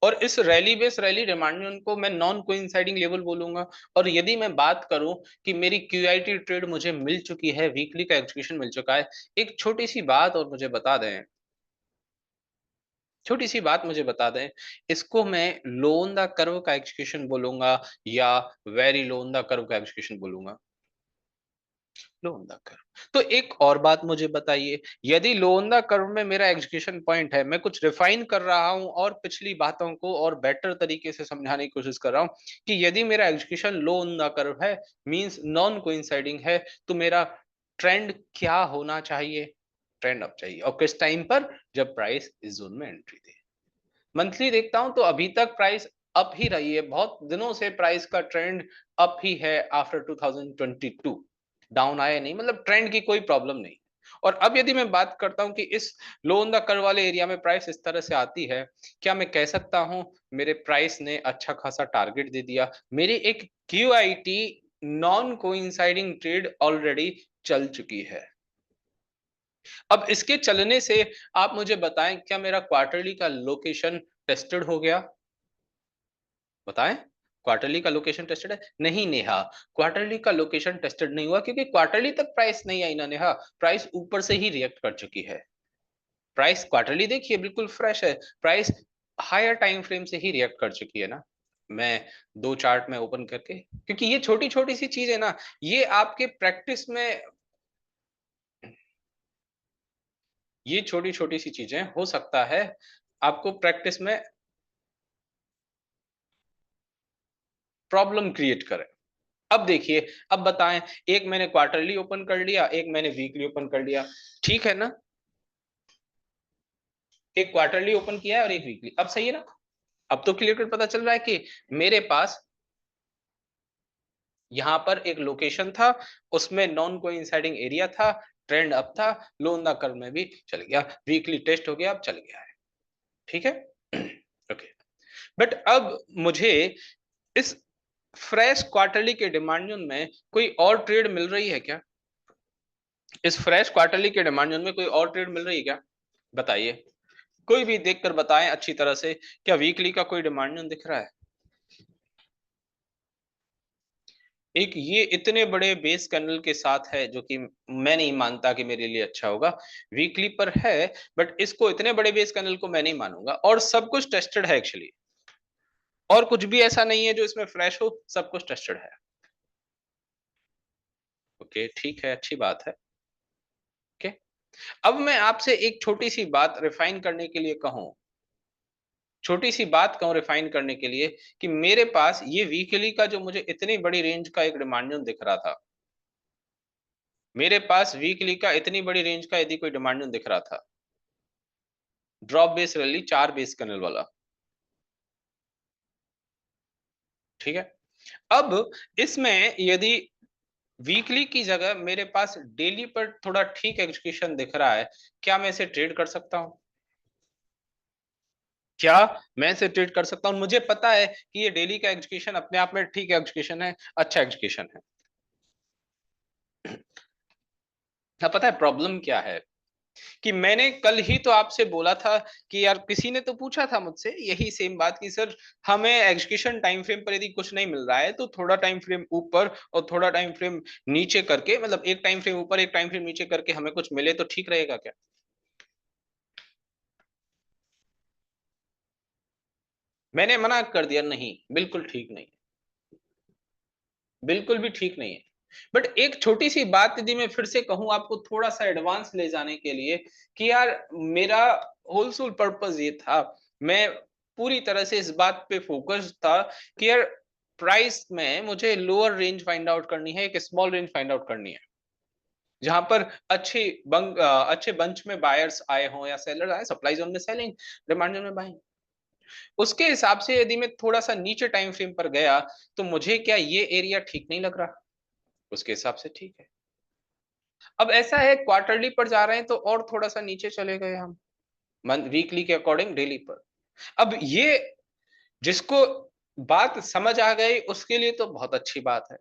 और इस rally base rally demand को मैं नॉन कोइंसाइडिंग लेवल बोलूंगा। और यदि मैं बात करूं कि मेरी क्यूआईटी ट्रेड मुझे मिल चुकी है, वीकली का एग्जीक्यूशन मिल चुका है, एक छोटी सी बात और मुझे बता दें, छोटी सी बात मुझे बता दें, इसको मैं लो ऑन द कर्व का एग्जीक्यूशन बोलूंगा या very low on the curve का एग्जीक्यूशन बोलूंगा? लो ऑन द कर्व। तो एक और बात मुझे बताइए, यदि लो ऑन द कर्व में मेरा एग्जीक्यूशन पॉइंट है, मैं कुछ रिफाइन कर रहा हूं और पिछली बातों को और बेटर तरीके से समझाने की कोशिश कर रहा हूं कि यदि मेरा execution low on the curve है, मींस नॉन कोइंसाइडिंग है, तो मेरा ट्रेंड क्या होना चाहिए? ट्रेंड अप चाहिए। और किस टाइम पर? जब प्राइस इस जोन में एंट्री दे। मंथली देखता हूं तो अभी तक प्राइस अप ही रही है, बहुत दिनों से प्राइस का ट्रेंड अप ही है आफ्टर 2022, डाउन आया नहीं, मतलब ट्रेंड की कोई प्रॉब्लम नहीं। और अब यदि मैं बात करता हूं कि इस लो ऑन द कर्व वाले एरिया में प्राइस इस तरह से आती है, क्या मैं कह सकता हूं मेरे प्राइस ने अच्छा खासा टारगेट दे दिया? मेरी एक क्यूआईटी नॉन कोइंसाइडिंग ट्रेड ऑलरेडी चल चुकी है। अब इसके चलने से आप मुझे बताएं, क्या मेरा क्वार्टरली का लोकेशन टेस्टेड हो गया? बताएं, क्वार्टरली का लोकेशन टेस्टेड है? नहीं नेहा, क्वार्टरली का लोकेशन टेस्टेड नहीं हुआ, क्योंकि क्वार्टरली तक प्राइस नहीं आई ना नेहा, प्राइस ऊपर से ही रिएक्ट कर चुकी है। प्राइस क्वार्टरली देखिए बिल्कुल फ्रेश है, प्राइस हायर टाइम फ्रेम से ही रिएक्ट कर चुकी है ना। मैं दो चार्ट में ओपन करके, क्योंकि ये छोटी छोटी सी चीज है ना, ये आपके प्रैक्टिस में, ये छोटी छोटी सी चीजें हो सकता है आपको प्रैक्टिस में प्रॉब्लम क्रिएट करें। अब देखिए, अब बताएं, एक मैंने क्वार्टरली ओपन कर लिया, एक मैंने वीकली ओपन कर लिया, ठीक है ना? एक क्वार्टरली ओपन किया है और एक वीकली, अब सही है ना? अब तो क्लियर कट पता चल रहा है कि मेरे पास यहां पर एक लोकेशन था, उसमें नॉन कोइंसाइडिंग एरिया था, ट्रेंड अप था, लो ऑन द कर्व में भी चल गया, वीकली टेस्ट हो गया, अब चल गया है, ठीक है। ओके, बट अब मुझे इस फ्रेश क्वार्टरली के डिमांड जोन में कोई और ट्रेड मिल रही है क्या? इस फ्रेश क्वार्टरली के डिमांड जोन में कोई और ट्रेड मिल रही है क्या? बताइए, कोई भी देखकर बताएं अच्छी तरह से, क्या वीकली का कोई डिमांड जोन दिख रहा है? एक ये इतने बड़े बेस कैंडल के साथ है, जो कि मैं नहीं मानता कि मेरे लिए अच्छा होगा। वीकली पर है, बट इसको इतने बड़े बेस कैंडल को मैं नहीं मानूंगा, और सब कुछ टेस्टेड है एक्चुअली, और कुछ भी ऐसा नहीं है जो इसमें फ्रेश हो, सब कुछ टेस्टेड है। ओके ठीक है, अच्छी बात है। ओके, अब मैं आपसे एक छोटी सी बात रिफाइन करने के लिए कहूं, छोटी सी बात कहूं रिफाइन करने के लिए, कि मेरे पास ये वीकली का जो मुझे इतनी बड़ी रेंज का एक डिमांड जोन दिख रहा था, मेरे पास वीकली का इतनी बड़ी रेंज का यदि कोई डिमांड जोन दिख रहा था, drop base rally 4 base candle वाला, ठीक है। अब इसमें यदि वीकली की जगह मेरे पास डेली पर थोड़ा ठीक एग्जीक्यूशन दिख रहा है, क्या मैं इसे ट्रेड कर सकता हूं? क्या मैं इसे ट्रेड कर सकता हूं? मुझे पता है कि ये डेली का एग्जीक्यूशन अपने आप में ठीक एग्जीक्यूशन है, अच्छा एग्जीक्यूशन है। अब पता है प्रॉब्लम क्या है, कि मैंने कल ही तो आपसे बोला था कि यार, किसी ने तो पूछा था मुझसे यही सेम बात कि सर, हमें एग्जीक्यूशन टाइम फ्रेम पर यदि कुछ नहीं मिल रहा है, तो थोड़ा टाइम फ्रेम ऊपर और थोड़ा टाइम फ्रेम नीचे करके, मतलब एक टाइम फ्रेम ऊपर एक टाइम फ्रेम नीचे करके हमें कुछ मिले तो ठीक रहेगा क्या? मैंने मना कर दिया, नहीं बिल्कुल ठीक नहीं, बिल्कुल भी ठीक नहीं है। बट एक छोटी सी बात यदि मैं फिर से कहूं आपको, थोड़ा सा एडवांस ले जाने के लिए, कि यार, मेरा होल सोल पर्पस ये था, मैं पूरी तरह से इस बात पे फोकस था कि यार, प्राइस में मुझे लोअर रेंज फाइंड आउट करनी है, एक स्मॉल रेंज फाइंड आउट करनी है, जहां पर अच्छे बंच में बायर्स आए हों या सेलर आए, सप्लाई जोन में सेलिंग, डिमांड जोन में बाइंग। उसके हिसाब से यदि मैं थोड़ा सा नीचे टाइम फ्रेम पर गया, तो मुझे क्या ये एरिया ठीक नहीं लग रहा? उसके हिसाब से ठीक है। अब ऐसा है, क्वार्टरली पर जा रहे हैं तो और थोड़ा सा नीचे चले गए हम, मंथ वीकली के अकॉर्डिंग डेली पर। अब ये, जिसको बात समझ आ गई उसके लिए तो बहुत अच्छी बात है,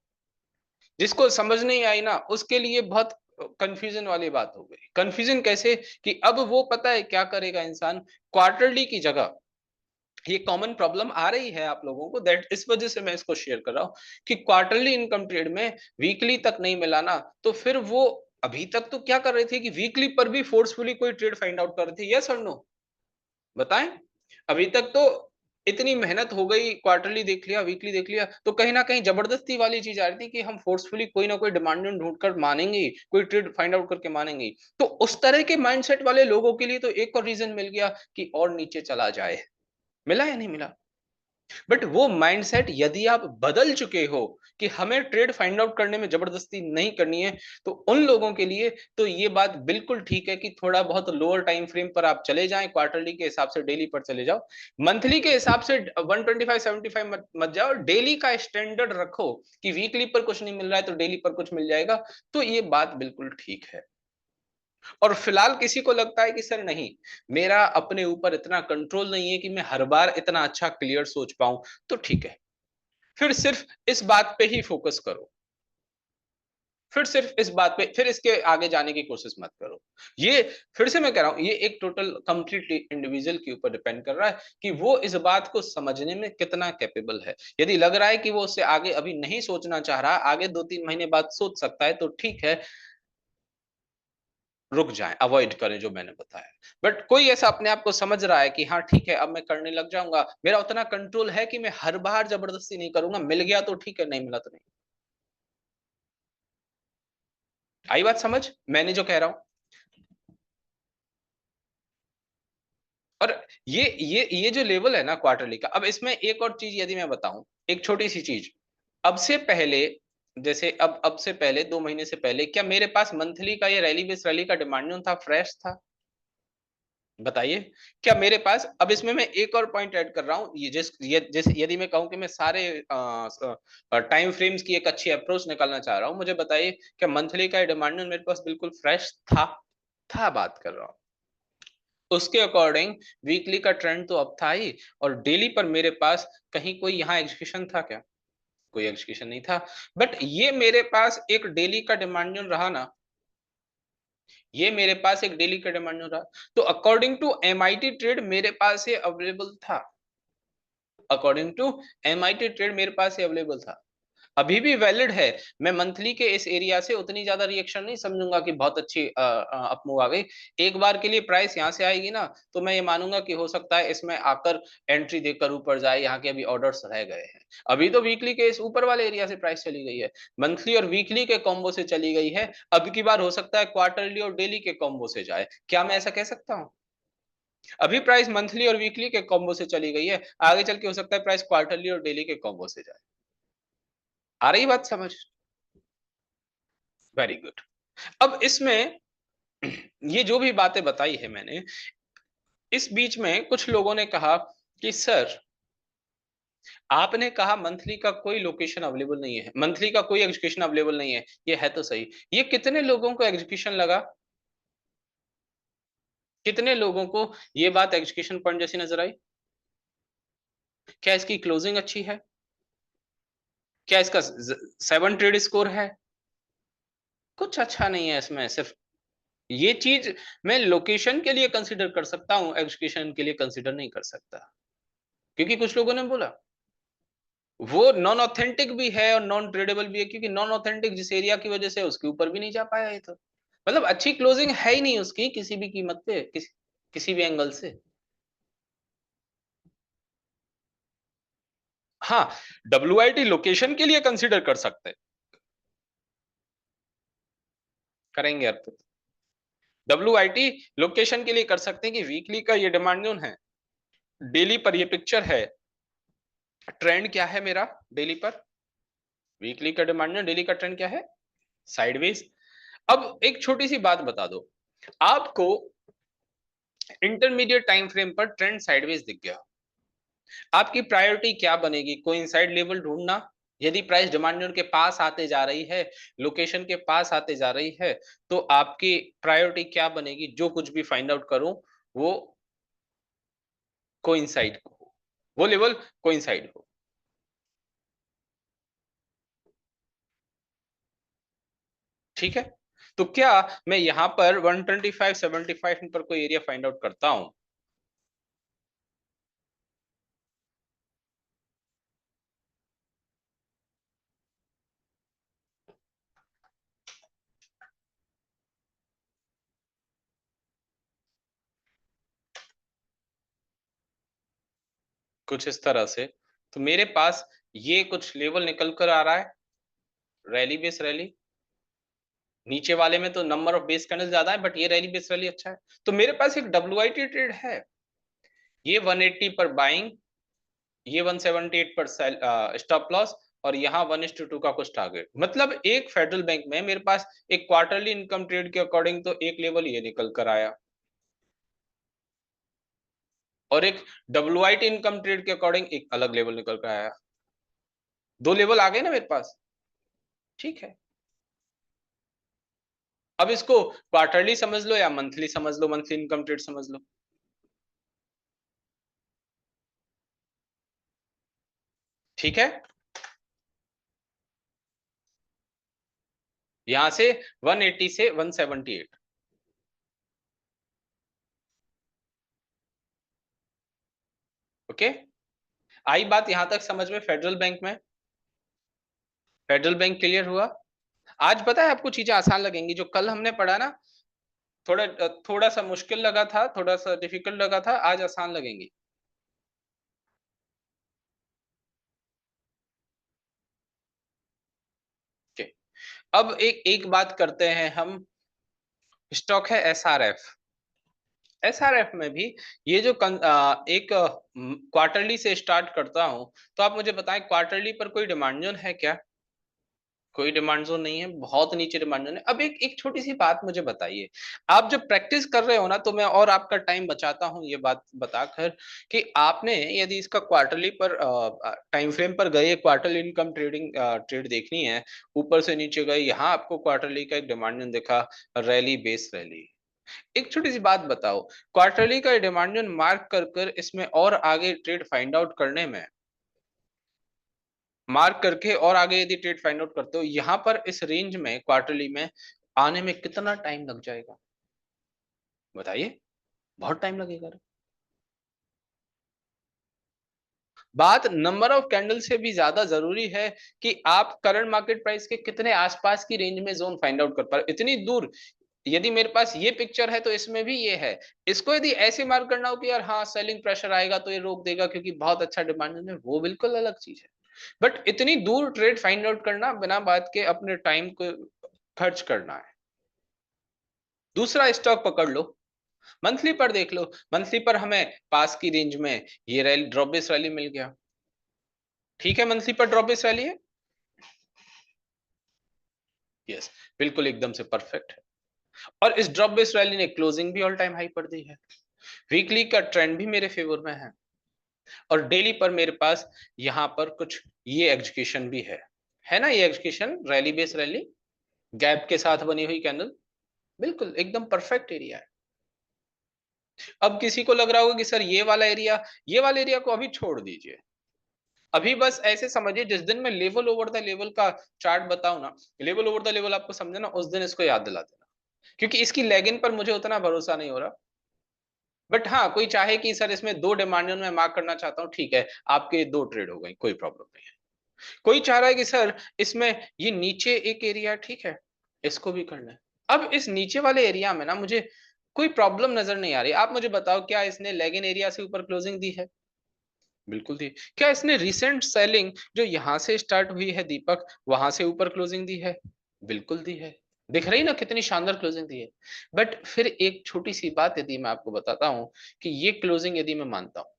जिसको समझ नहीं आई ना, उसके लिए बहुत कंफ्यूजन वाली बात हो गई। कंफ्यूजन कैसे? कि अब वो पता है क्या करेगा इंसान, क्वार्टरली की जगह ये कॉमन प्रॉब्लम आ रही है आप लोगों को, दैट इस वजह से मैं इसको शेयर कर रहा हूं कि क्वार्टरली इनकम ट्रेड में वीकली तक नहीं मिला ना, तो फिर वो अभी तक तो क्या कर रहे थे कि वीकली पर भी फोर्सफुली कोई ट्रेड फाइंड आउट कर रहे थे, यस और नो? बताएं। अभी तक तो इतनी मेहनत हो गई, क्वार्टरली देख लिया, वीकली देख लिया, तो कहीं ना कहीं जबरदस्ती वाली चीज आ रही थी कि हम फोर्सफुली कोई ना कोई डिमांड ढूंढ कर मानेंगे, कोई ट्रेड फाइंड आउट करके मानेंगे। तो उस तरह के माइंडसेट वाले लोगों के लिए तो एक और रीजन मिल गया कि और नीचे चला जाए। मिला या नहीं मिला? बट वो माइंडसेट यदि आप बदल चुके हो कि हमें ट्रेड फाइंड आउट करने में जबरदस्ती नहीं करनी है, तो उन लोगों के लिए तो ये बात बिल्कुल ठीक है कि थोड़ा बहुत लोअर टाइम फ्रेम पर आप चले जाएं, क्वार्टरली के हिसाब से डेली पर चले जाओ, मंथली के हिसाब से 125 75 मत जाओ, डेली का स्टैंडर्ड रखो कि वीकली पर कुछ नहीं मिल रहा है तो डेली पर कुछ मिल जाएगा। तो ये बात बिल्कुल ठीक है। और फिलहाल किसी को लगता है कि सर नहीं, मेरा अपने ऊपर इतना कंट्रोल नहीं है कि मैं हर बार इतना अच्छा क्लियर सोच पाऊं, तो ठीक है, फिर सिर्फ इस बात पे ही फोकस करो, फिर सिर्फ इस बात पे, फिर इसके आगे जाने की कोशिश मत करो। ये फिर से मैं कह रहा हूं, ये एक टोटल कंप्लीटली इंडिविजुअल के ऊपर डिपेंड कर रहा है कि वो इस बात को समझने में कितना कैपेबल है। यदि लग रहा है कि वो उससे आगे अभी नहीं सोचना चाह रहा, आगे 2-3 महीने बाद सोच सकता है, तो ठीक है, रुक जाएं, अवॉइड करें जो मैंने बताया। बट कोई ऐसा अपने आप को समझ रहा है कि हाँ ठीक है, अब मैं करने लग जाऊंगा, मेरा उतना कंट्रोल है कि मैं हर बार जबरदस्ती नहीं करूंगा, मिल गया तो ठीक है, नहीं मिला तो नहीं। आई बात समझ मैंने जो कह रहा हूं? और ये जो लेवल है ना क्वार्टरली का, अब इसमें एक और चीज यदि मैं बताऊं, एक छोटी सी चीज, अब से पहले, जैसे अब से पहले 2 महीने से पहले, क्या मेरे पास मंथली का ये रैली बेस रैली का डिमांड था, फ्रेश था? बताइए। क्या मेरे पास, अब इसमें मैं एक और पॉइंट ऐड कर रहा हूं, जैसे यदि मैं कहूं कि मैं सारे टाइम फ्रेम्स की एक अच्छी अप्रोच निकालना चाह रहा हूं, मुझे बताइए, क्या मंथली का डिमांड मेरे पास बिल्कुल फ्रेश था बात कर रहा हूं। उसके अकॉर्डिंग वीकली का ट्रेंड तो अब था ही, और डेली पर मेरे पास कहीं कोई यहाँ एग्जीक्यूशन था क्या? कोई एग्जीक्यूशन नहीं था। बट ये मेरे पास एक डेली का डिमांड रहा ना, ये मेरे पास एक डेली का डिमांड रहा, तो अकॉर्डिंग टू एमआईटी ट्रेड मेरे पास ये अवेलेबल था, अकॉर्डिंग टू एमआईटी ट्रेड मेरे पास ये अवेलेबल था, अभी भी वैलिड है। मैं मंथली के इस एरिया से उतनी ज्यादा रिएक्शन नहीं समझूंगा कि बहुत अच्छी अपमूव आ गई। एक बार के लिए प्राइस यहाँ से आएगी ना, तो मैं ये मानूंगा कि हो सकता है इसमें आकर एंट्री देकर ऊपर जाए, यहाँ के अभी ऑर्डर्स रह गए हैं। अभी तो वीकली के इस ऊपर वाले एरिया से प्राइस चली गई है, मंथली और वीकली के कॉम्बो से चली गई है, अब की बार हो सकता है क्वार्टरली और डेली के कॉम्बो से जाए, क्या मैं ऐसा कह सकता हूँ? अभी प्राइस मंथली और वीकली के कॉम्बो से चली गई है, आगे चल के हो सकता है प्राइस क्वार्टरली और डेली के कॉम्बो से जाए। आ रही बात समझ? Very good. अब इसमें ये जो भी बातें बताई है मैंने, इस बीच में कुछ लोगों ने कहा कि सर, आपने कहा मंथली का कोई लोकेशन अवेलेबल नहीं है, मंथली का कोई एग्जीक्यूशन अवेलेबल नहीं है, ये है तो सही, ये कितने लोगों को एग्जीक्यूशन लगा? कितने लोगों को ये बात एग्जीक्यूशन पॉइंट जैसी नजर आई? क्या इसकी क्लोजिंग अच्छी है? क्या इसका 7 ट्रेड स्कोर है? कुछ अच्छा नहीं है इसमें, सिर्फ ये चीज मैं लोकेशन के लिए कंसिडर कर सकता हूं, एग्जीक्यूशन के लिए कंसिडर नहीं कर सकता, क्योंकि कुछ लोगों ने बोला वो नॉन ऑथेंटिक भी है और नॉन ट्रेडेबल भी है, क्योंकि नॉन ऑथेंटिक जिस एरिया की वजह से उसके ऊपर भी नहीं जा पाया है, तो मतलब अच्छी क्लोजिंग है ही नहीं उसकी किसी भी कीमत पे, किसी भी एंगल से। हाँ, WIT लोकेशन के लिए कंसिडर कर सकते हैं, करेंगे अर्पित। WIT लोकेशन के लिए कर सकते हैं कि वीकली का ये डिमांड जोन है, डेली पर ये पिक्चर है, ट्रेंड क्या है मेरा डेली पर, वीकली का डिमांड जोन, डेली का ट्रेंड क्या है, साइडवेज। अब एक छोटी सी बात बता दो, आपको इंटरमीडिएट टाइम फ्रेम पर ट्रेंड साइडवेज दिख गया, आपकी प्रायोरिटी क्या बनेगी? कोइंसाइड लेवल ढूंढना, यदि प्राइस डिमांड जोन के पास आते जा रही है, लोकेशन के पास आते जा रही है, तो आपकी प्रायोरिटी क्या बनेगी? जो कुछ भी फाइंड आउट करूं वो कोइंसाइड हो, वो लेवल कोइंसाइड हो। ठीक है, तो क्या मैं यहां पर 125 75 पर कोई एरिया फाइंड आउट करता हूं? कुछ इस तरह से। तो मेरे पास ये कुछ लेवल निकल कर आ रहा है, रैली बेस रैली। नीचे वाले में तो नंबर ऑफ बेस कैंडल ज्यादा है, बट ये रैली बेस रैली अच्छा है। तो मेरे पास एक डब्ल्यूआईटी ट्रेड है, ये 180 पर बाइंग, ये 178 पर स्टॉप लॉस, और यहाँ 1:2 का कुछ टारगेट। मतलब एक फेडरल बैंक में मेरे पास एक क्वार्टरली इनकम ट्रेड के अकॉर्डिंग तो एक लेवल ये निकल कर आया, और एक डब्ल्यूआईटी इनकम ट्रेड के अकॉर्डिंग एक अलग लेवल निकल कर आया। दो लेवल आ गए ना मेरे पास, ठीक है। अब इसको क्वार्टरली समझ लो या मंथली समझ लो, मंथली इनकम ट्रेड समझ लो, ठीक है। यहां से 180 से 178, ओके। आई बात यहां तक समझ में फेडरल बैंक में? फेडरल बैंक क्लियर हुआ? आज पता है आपको चीजें आसान लगेंगी। जो कल हमने पढ़ा ना, थोड़ा थोड़ा सा मुश्किल लगा था, थोड़ा सा डिफिकल्ट लगा था, आज आसान लगेंगी। ओके। अब एक एक बात करते हैं हम। स्टॉक है एसआरएफ। एसआरएफ में भी ये जो एक क्वार्टरली से स्टार्ट करता हूं, तो आप मुझे बताएं क्वार्टरली पर कोई डिमांड जोन है क्या? कोई डिमांड जोन नहीं है, बहुत नीचे डिमांड जोन है। अब एक एक छोटी सी बात मुझे बताइए, आप जब प्रैक्टिस कर रहे हो ना, तो मैं और आपका टाइम बचाता हूं ये बात बताकर कि आपने यदि इसका क्वार्टरली पर टाइम फ्रेम पर गए, क्वार्टरली इनकम ट्रेडिंग ट्रेड देखनी है, ऊपर से नीचे गए, यहाँ आपको क्वार्टरली का एक डिमांड जोन दिखा, रैली बेस रैली। एक छोटी सी बात बताओ, क्वार्टरली का डिमांड जोन मार्क कर कर इसमें और आगे ट्रेड फाइंड आउट करने में, मार्क करके और आगे यदि ट्रेड फाइंड आउट करते हो, यहां पर इस रेंज में क्वार्टरली में आने में कितना टाइम लग जाएगा? बताइए। बहुत टाइम लगेगा। बात नंबर ऑफ कैंडल से भी ज्यादा जरूरी है कि आप करंट मार्केट प्राइस के कितने आसपास की रेंज में जोन फाइंड आउट कर पा रहे, इतनी दूर। यदि मेरे पास ये पिक्चर है तो इसमें भी ये है। इसको यदि ऐसे मार्क करना हो कि यार हाँ सेलिंग प्रेशर आएगा तो ये रोक देगा क्योंकि बहुत अच्छा डिमांड है, वो बिल्कुल अलग चीज है। बट इतनी दूर ट्रेड फाइंड आउट करना बिना बात के अपने टाइम को खर्च करना है। दूसरा स्टॉक पकड़ लो, मंथली पर देख लो। मंथली पर हमें पास की रेंज में ये रैली, ड्रॉप बेस रैली मिल गया, ठीक है। मंथली पर ड्रॉप बेस रैली है, यस, बिल्कुल एकदम से परफेक्ट है। और इस ड्रॉप बेस रैली ने क्लोजिंग भी ऑल टाइम हाई पर दी है। वीकली का ट्रेंड भी मेरे फेवर में है, और डेली पर मेरे पास यहाँ पर कुछ ये एग्जीक्यूशन भी है ना। ये execution rally base rally, gap के साथ बनी हुई कैंडल, बिल्कुल एकदम परफेक्ट एरिया है। अब किसी को लग रहा होगा कि सर ये वाला एरिया, ये वाला एरिया को अभी छोड़ दीजिए, अभी बस ऐसे समझिए जिस दिन मैं लेवल ओवर द लेवल का चार्ट बताऊं ना, लेवल ओवर द लेवल आपको समझे ना, उस दिन इसको याद दिला देना, क्योंकि इसकी लेगिन पर मुझे उतना भरोसा नहीं हो रहा। बट हाँ, कोई चाहे कि सर इसमें दो डिमांड में मार्क करना चाहता हूँ, ठीक है, आपके दो ट्रेड हो गई, कोई प्रॉब्लम नहीं है। कोई चाह रहा है कि सर इसमें ये नीचे एक एरिया, ठीक है, इसको भी करना है। अब इस नीचे वाले एरिया में ना मुझे कोई प्रॉब्लम नजर नहीं आ रही। आप मुझे बताओ, क्या इसने लेगिन एरिया से ऊपर क्लोजिंग दी है? बिल्कुल दी। क्या इसने रिसेंट सेलिंग जो यहां से स्टार्ट हुई है दीपक, वहां से ऊपर क्लोजिंग दी है? बिल्कुल दी है। दिख रही ना कितनी शानदार क्लोजिंग दी है। बट फिर एक छोटी सी बात यदि मैं आपको बताता हूं कि ये क्लोजिंग यदि मैं मानता हूं,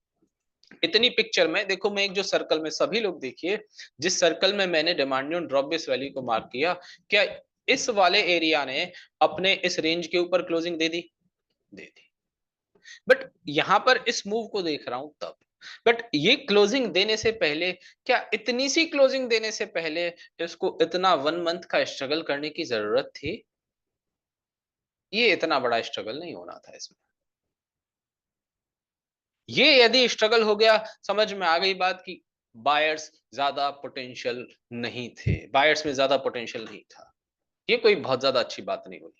इतनी पिक्चर में देखो, मैं एक जो सर्कल में, सभी लोग देखिए, जिस सर्कल में मैंने डिमांड ड्रॉप बेस वैल्यू को मार्क किया, क्या इस वाले एरिया ने अपने इस रेंज के ऊपर closing they the? They the. But यहां पर इस मूव को देख रहा हूं तब, बट ये क्लोजिंग देने से पहले, क्या इतनी सी क्लोजिंग देने से पहले इसको इतना 1 मंथ का स्ट्रगल करने की जरूरत थी? ये इतना बड़ा स्ट्रगल नहीं होना था इसमें। ये यदि स्ट्रगल हो गया, समझ में आ गई बात की बायर्स ज्यादा पोटेंशियल नहीं थे, बायर्स में ज्यादा पोटेंशियल नहीं था, ये कोई बहुत ज्यादा अच्छी बात नहीं हुई।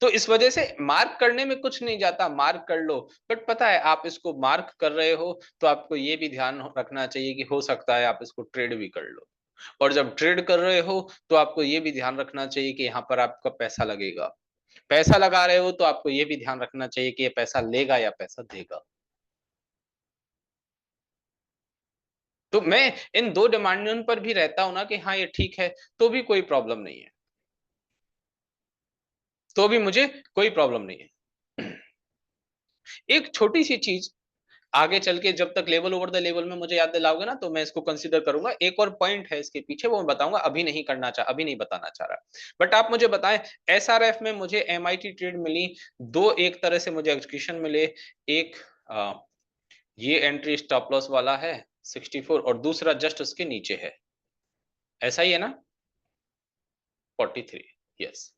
तो इस वजह से मार्क करने में कुछ नहीं जाता, मार्क कर लो। बट पता है, आप इसको मार्क कर रहे हो तो आपको ये भी ध्यान रखना चाहिए कि हो सकता है आप इसको ट्रेड भी कर लो। और जब ट्रेड कर रहे हो तो आपको ये भी ध्यान रखना चाहिए कि यहाँ पर आपका पैसा लगेगा। पैसा लगा रहे हो तो आपको ये भी ध्यान रखना चाहिए कि ये पैसा लेगा या पैसा देगा। तो मैं इन 2 डिमांड जोन पर भी रहता हूँ ना कि हाँ, ये ठीक है, तो भी कोई प्रॉब्लम नहीं है। तो भी मुझे कोई प्रॉब्लम नहीं है। एक छोटी-सी चीज़ आगे चल के जब तक लेवल ओवर द लेवल में मुझे याद दिलाओगे ना, तो मैं इसको कंसीडर करूँगा। एक और पॉइंट है इसके पीछे, वो मैं बताऊँगा, अभी नहीं बताना चाह रहा। बट आप मुझे बताएँ, एसआरएफ में मुझे एमआईटी ट्रेड मिली, 2 एक तरह से मुझे एग्जीक्यूशन मिले। एक अ, ये एंट्री स्टॉप लॉस वाला है 64 और दूसरा जस्ट उसके नीचे है। ऐसा ही है ना? 43 यस।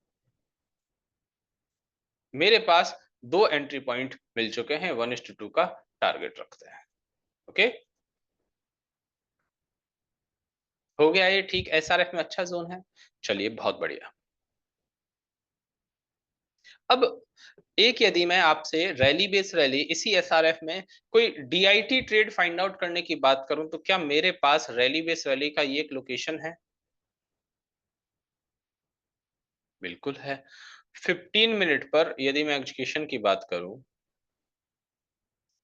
मेरे पास 2 एंट्री पॉइंट मिल चुके हैं, 1:2 का टारगेट रखते हैं। ओके? हो गया ये ठीक, एसआरएफ में अच्छा ज़ोन है। चलिए बहुत बढ़िया। अब एक यदि मैं आपसे रैली बेस रैली इसी एसआरएफ में कोई डीआईटी ट्रेड फाइंड आउट करने की बात करूं, तो क्या मेरे पास रैली बेस रैली का ये एक लोकेशन है? बिल्कुल है। 15 मिनट पर यदि मैं एग्जीक्यूशन की बात करूं,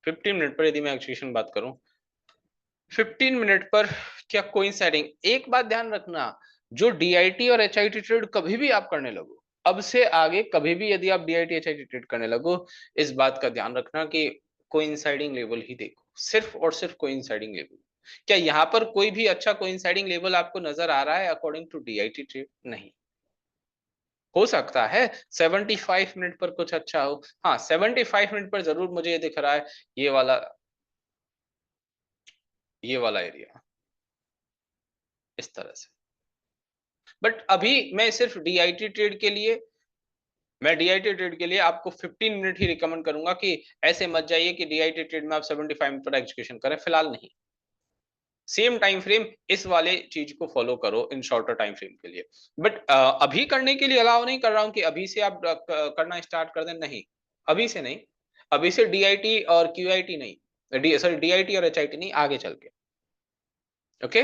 15 मिनट पर यदि मैं एग्जीक्यूशन बात करूं, 15 मिनट पर क्या कोइंसाइडिंग, एक बात ध्यान रखना, जो डीआईटी और एचआईटी ट्रेड कभी भी आप करने लगो, अब से आगे कभी भी यदि आप डीआईटी एचआईटी ट्रेड करने लगो, इस बात का ध्यान रखना कि कोइंसाइडिंग लेवल ही देखो, सिर्फ और सिर्फ कोइंसाइडिंग लेवल। क्या यहाँ पर कोई भी अच्छा कोइंसाइडिंग लेवल आपको नजर आ रहा है अकॉर्डिंग टू डीआईटी ट्रेड? नहीं। हो सकता है 75 मिनट पर कुछ अच्छा हो, हाँ 75 मिनट पर जरूर मुझे ये दिख रहा है, ये वाला, ये वाला एरिया इस तरह से। बट अभी मैं सिर्फ डीआईटी ट्रेड के लिए, मैं डीआईटी ट्रेड के लिए आपको 15 मिनट ही रिकमेंड करूंगा कि ऐसे मत जाइए कि डीआईटी ट्रेड में आप 75 मिनट पर एग्जीक्यूशन करें, फिलहाल नहीं। सेम टाइम फ्रेम इस वाले चीज को फॉलो करो इन शॉर्टर टाइम फ्रेम के लिए। बट अभी करने के लिए अलाउ नहीं कर रहा हूं कि अभी से आप करना स्टार्ट कर दें, नहीं, अभी से नहीं। अभी से डीआईटी और क्यूआईटी नहीं, सॉरी डीआईटी और एचआईटी नहीं, आगे चल के। ओके।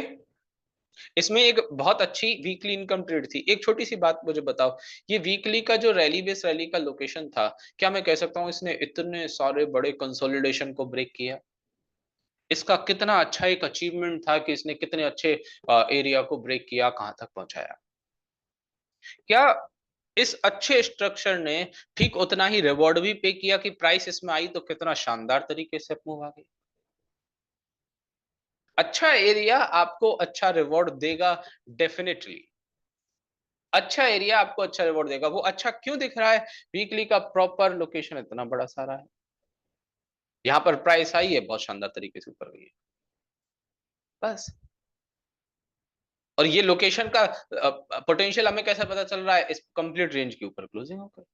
इसमें एक बहुत अच्छी वीकली इनकम ट्रेड थी। एक छोटी-सी बात मुझे बताओ, ये वीकली का जो रैली बेस रैली का लोकेशन था, क्या मैं कह सकता हूँ इसने इतने सारे बड़े कंसोलिडेशन को ब्रेक किया? इसका कितना अच्छा एक अचीवमेंट था कि इसने कितने अच्छे एरिया को ब्रेक किया, कहाँ तक पहुँचाया। क्या इस अच्छे स्ट्रक्चर ने ठीक उतना ही रिवॉर्ड भी पे किया कि प्राइस इसमें आई तो कितना शानदार तरीके से मूव आ गई? अच्छा एरिया आपको अच्छा रिवॉर्ड देगा डेफिनिटली। अच्छा एरिया आपको अच्छा रिवॉर्ड देगा। वो अच्छा क्यों दिख रहा है? वीकली का प्रॉपर लोकेशन इतना बड़ा सारा है। यहाँ पर प्राइस आई है, बहुत शानदार तरीके से ऊपर गई है। बस। और ये लोकेशन का पोटेंशियल हमें कैसे पता चल रहा है? इस कंप्लीट रेंज के ऊपर क्लोजिंग होकर।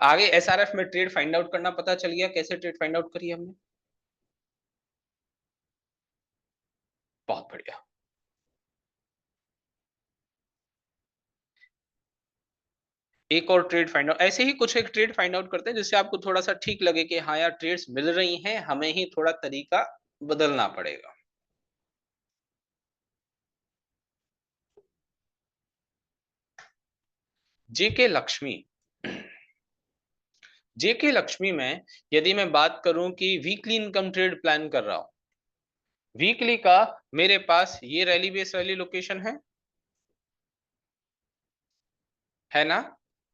आगे एसआरएफ में ट्रेड फाइंड आउट करना पता चल गया, कैसे ट्रेड फाइंड आउट करी हमने? बहुत बढ़िया। एक और ट्रेड फाइंड आउट, ऐसे ही कुछ एक ट्रेड फाइंड आउट करते हैं जिससे आपको थोड़ा-सा ठीक लगे कि हाँ यार ट्रेड्स मिल रही हैं, हमें ही थोड़ा तरीका बदलना पड़ेगा। जेके लक्ष्मी। जेके लक्ष्मी में यदि मैं बात करूं कि वीकली इनकम ट्रेड प्लान कर रहा हूं, वीकली का मेरे पास ये रैली बेस रैली लोकेशन है ना?